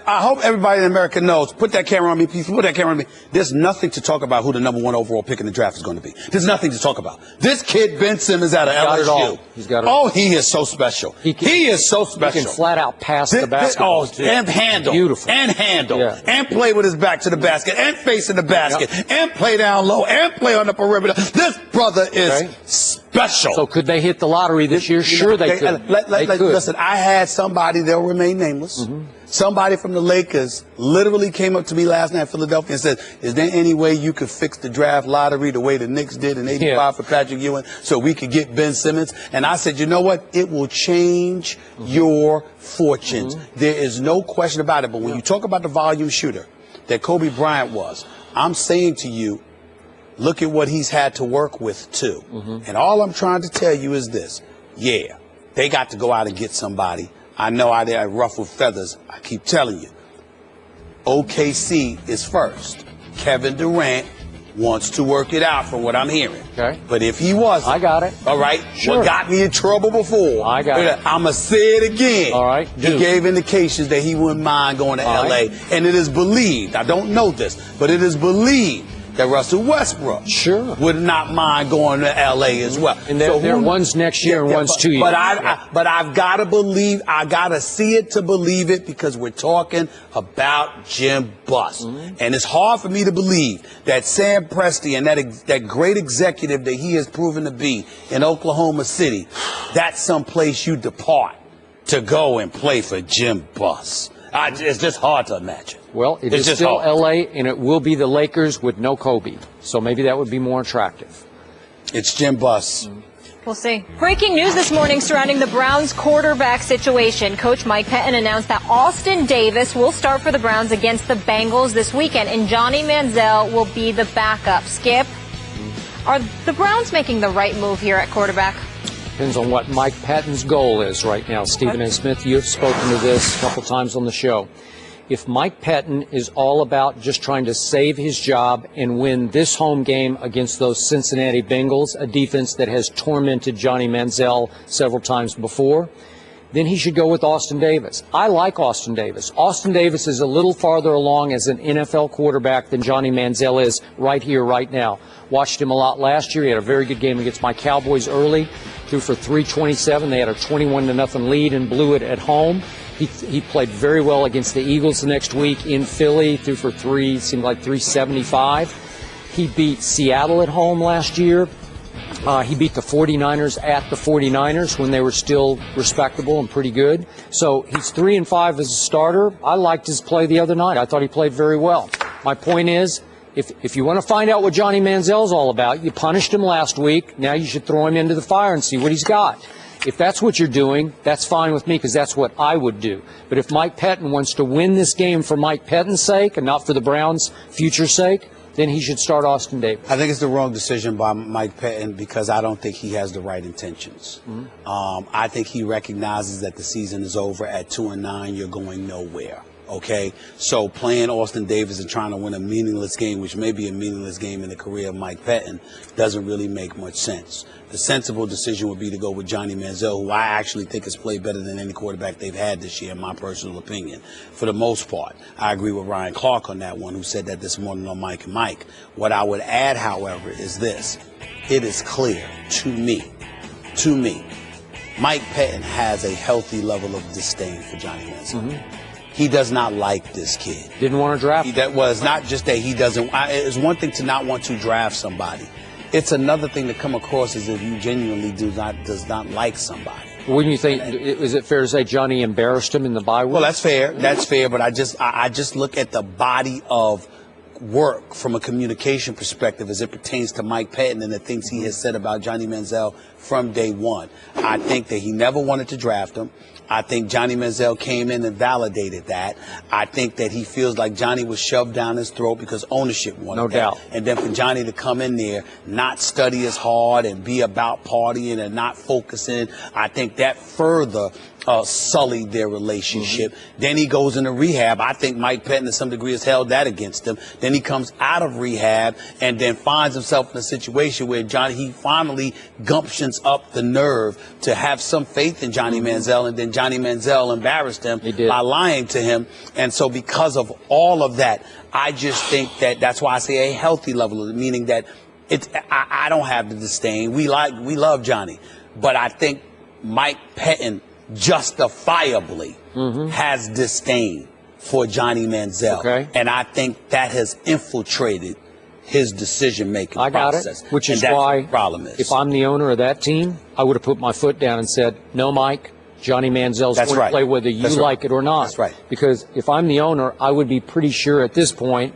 I hope everybody in America knows. Put that camera on me, please. Put that camera on me. There's nothing to talk about who the number 1 overall pick in the draft is going to be. There's nothing to talk about. This kid, Ben Simmons, out of LSU. He's got it all. Oh, he is so special. He is so special. He can flat out pass the basketball. And handle. Beautiful. And handle. Yeah. And play with his back to the basket. And facing the basket. Yep. And play down low. And play on the perimeter. This brother is special. So could they hit the lottery this year? Sure they could. They could. Listen, I had somebody, they'll remain nameless. Mm-hmm. Somebody from the Lakers literally came up to me last night in Philadelphia and said, is there any way you could fix the draft lottery the way the Knicks did in 85 for Patrick Ewing so we could get Ben Simmons? And I said, you know what? It will change your fortunes. There is no question about it. But when you talk about the volume shooter that Kobe Bryant was, I'm saying to you, look at what he's had to work with, too. And all I'm trying to tell you is this. Yeah, they got to go out and get somebody. I know I ruffle feathers. I keep telling you. OKC is first. Kevin Durant wants to work it out from what I'm hearing. Okay. But if he wasn't. I got it. All right. Sure. What got me in trouble before. I got it. I'm going to say it again. All right. He gave indications that he wouldn't mind going to L.A. Right. And it is believed. I don't know this, but it is believed that Russell Westbrook would not mind going to L.A. as well. And they're one's next year and one's 2 years. But I've got to believe, I got to see it to believe it because we're talking about Jim Buss. And it's hard for me to believe that Sam Presti and that great executive that he has proven to be in Oklahoma City, that's someplace you depart to go and play for Jim Buss. It's just hard to imagine. Well, it's still hard. L.A., and it will be the Lakers with no Kobe. So maybe that would be more attractive. It's Jim Buss. We'll see. Breaking news this morning surrounding the Browns quarterback situation. Coach Mike Pettin announced that Austin Davis will start for the Browns against the Bengals this weekend, and Johnny Manziel will be the backup. Skip, are the Browns making the right move here at quarterback? Depends on what Mike Patton's goal is right now. Stephen A. Smith, you have spoken to this a couple times on the show. If Mike Patton is all about just trying to save his job and win this home game against those Cincinnati Bengals, a defense that has tormented Johnny Manziel several times before, then he should go with Austin Davis. I like Austin Davis. Austin Davis is a little farther along as an NFL quarterback than Johnny Manziel is right here, right now. Watched him a lot last year. He had a very good game against my Cowboys early. Threw for 327. They had a 21-0 lead and blew it at home. He played very well against the Eagles the next week in Philly. Threw for seemed like 375. He beat Seattle at home last year. He beat the 49ers at the 49ers when they were still respectable and pretty good. So he's 3-5 as a starter. I liked his play the other night. I thought he played very well. My point is, if you want to find out what Johnny Manziel's all about, you punished him last week. Now you should throw him into the fire and see what he's got. If that's what you're doing, that's fine with me because that's what I would do. But if Mike Patton wants to win this game for Mike Patton's sake and not for the Browns' future's sake, then he should start Austin Davis. I think it's the wrong decision by Mike Patton because I don't think he has the right intentions. I think he recognizes that the season is over. At 2-9, you're going nowhere. Okay, so playing Austin Davis and trying to win a meaningless game, which may be a meaningless game in the career of Mike Patton, doesn't really make much sense. The sensible decision would be to go with Johnny Manziel, who I actually think has played better than any quarterback they've had this year, in my personal opinion, for the most part. I agree with Ryan Clark on that one, who said that this morning on Mike and Mike. What I would add, however, is this. It is clear to me, Mike Patton has a healthy level of disdain for Johnny Manziel. He does not like this kid. Didn't want to draft him. That was not just that he doesn't. It's one thing to not want to draft somebody. It's another thing to come across as if you genuinely does not like somebody. Wouldn't you think? Is it fair to say Johnny embarrassed him in the bye week? Well, that's fair. That's fair. But I just look at the body of work from a communication perspective as it pertains to Mike Pettin and the things he has said about Johnny Manziel from day one. I think that he never wanted to draft him. I think Johnny Manziel came in and validated that. I think that he feels like Johnny was shoved down his throat because ownership wanted that. No doubt. And then for Johnny to come in there, not study as hard and be about partying and not focusing, I think that further sullied their relationship. Then he goes into rehab. I think Mike Pettin to some degree has held that against him. Then he comes out of rehab and then finds himself in a situation where he finally gumptions up the nerve to have some faith in Johnny Manziel, and then Johnny Manziel embarrassed him by lying to him. And so because of all of that, I just think that's why I say a healthy level, meaning that I don't have the disdain. We love Johnny, but I think Mike Pettin justifiably has disdain for Johnny Manziel. Okay. And I think that has infiltrated his decision-making process. I got it, which is why the problem is. If I'm the owner of that team, I would have put my foot down and said, no, Mike, Johnny Manziel's going to play whether you like it or not. That's right. Because if I'm the owner, I would be pretty sure at this point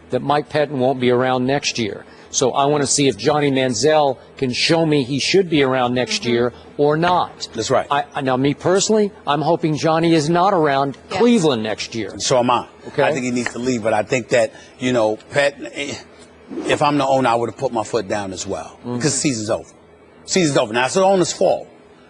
that Mike Pettin won't be around next year. So I want to see if Johnny Manziel can show me he should be around next year or not. That's right. Now, me personally, I'm hoping Johnny is not around Cleveland next year. So am I. Okay. I think he needs to leave, but I think that, Pettin, if I'm the owner, I would have put my foot down as well because the season's over. Season's over. Now, it's the owner's fault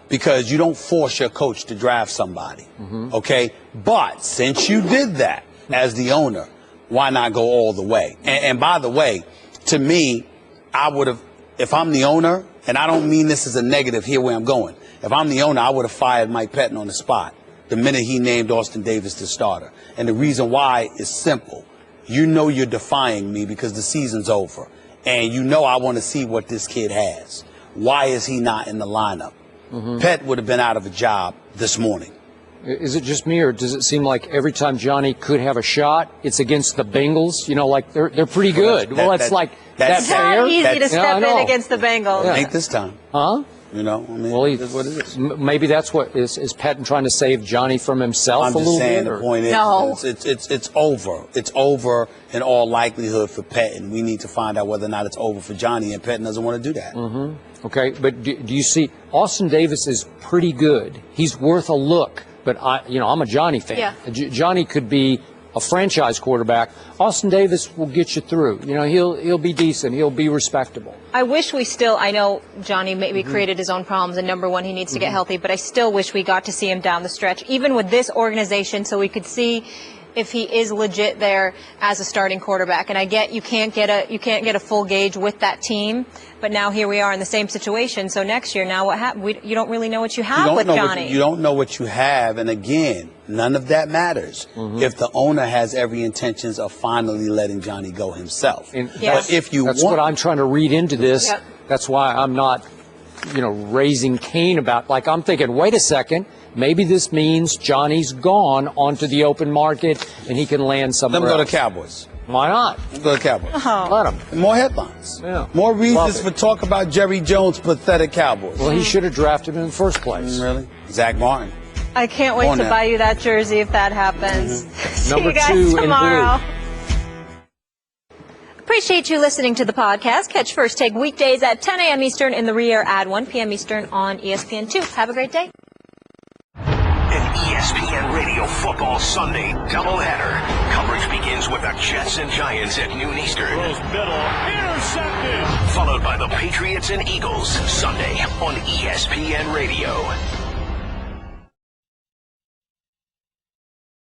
because you don't force your coach to draft somebody, okay? But since you did that as the owner, why not go all the way? And by the way, to me, I would have, if I'm the owner, and I don't mean this as a negative, here where I'm going. If I'm the owner, I would have fired Mike Pettin on the spot the minute he named Austin Davis the starter. And the reason why is simple. You know you're defying me because the season's over. And you know I want to see what this kid has. Why is he not in the lineup? Pettin would have been out of a job this morning. Is it just me, or does it seem like every time Johnny could have a shot, it's against the Bengals? Like they're pretty good. That's fair? Easy to step in against the Bengals. Ain't this time. Huh? What is this? Maybe that's what is Pettin trying to save Johnny from himself I'm a little just saying bit? The point is, it's over. It's over in all likelihood for Pettin. We need to find out whether or not it's over for Johnny, and Pettin doesn't want to do that. Okay, but do you see, Austin Davis is pretty good. He's worth a look. But I'm a Johnny fan. Yeah. Johnny could be a franchise quarterback. Austin Davis will get you through. He'll be decent. He'll be respectable. I wish I know Johnny maybe created his own problems, and number one, he needs to get healthy, but I still wish we got to see him down the stretch, even with this organization, so we could see if he is legit there as a starting quarterback. And I get you can't get a full gauge with that team, but now here we are in the same situation. So next year, now what happens? You don't really know what you have with Johnny. You don't know what you have, and again, none of that matters if the owner has every intentions of finally letting Johnny go himself. But if you that's what I'm trying to read into this. Yep. That's why I'm not, raising Cain about. Like, I'm thinking, wait a second. Maybe this means Johnny's gone onto the open market and he can land somewhere else. Let him go to Cowboys. Why not? Go to Cowboys. Let him. More headlines. Yeah. More reasons for talk about Jerry Jones' pathetic Cowboys. Well, he should have drafted him in the first place. Really? Zach Martin. I can't wait to buy you that jersey if that happens. See Number you guys 2 tomorrow. in blue. Appreciate you listening to the podcast. Catch First Take weekdays at 10 a.m. Eastern in the re-air at 1 p.m. Eastern on ESPN2. Have a great day. An ESPN Radio Football Sunday doubleheader. Coverage begins with the Jets and Giants at noon Eastern. Intercepted. Followed by the Patriots and Eagles Sunday on ESPN Radio.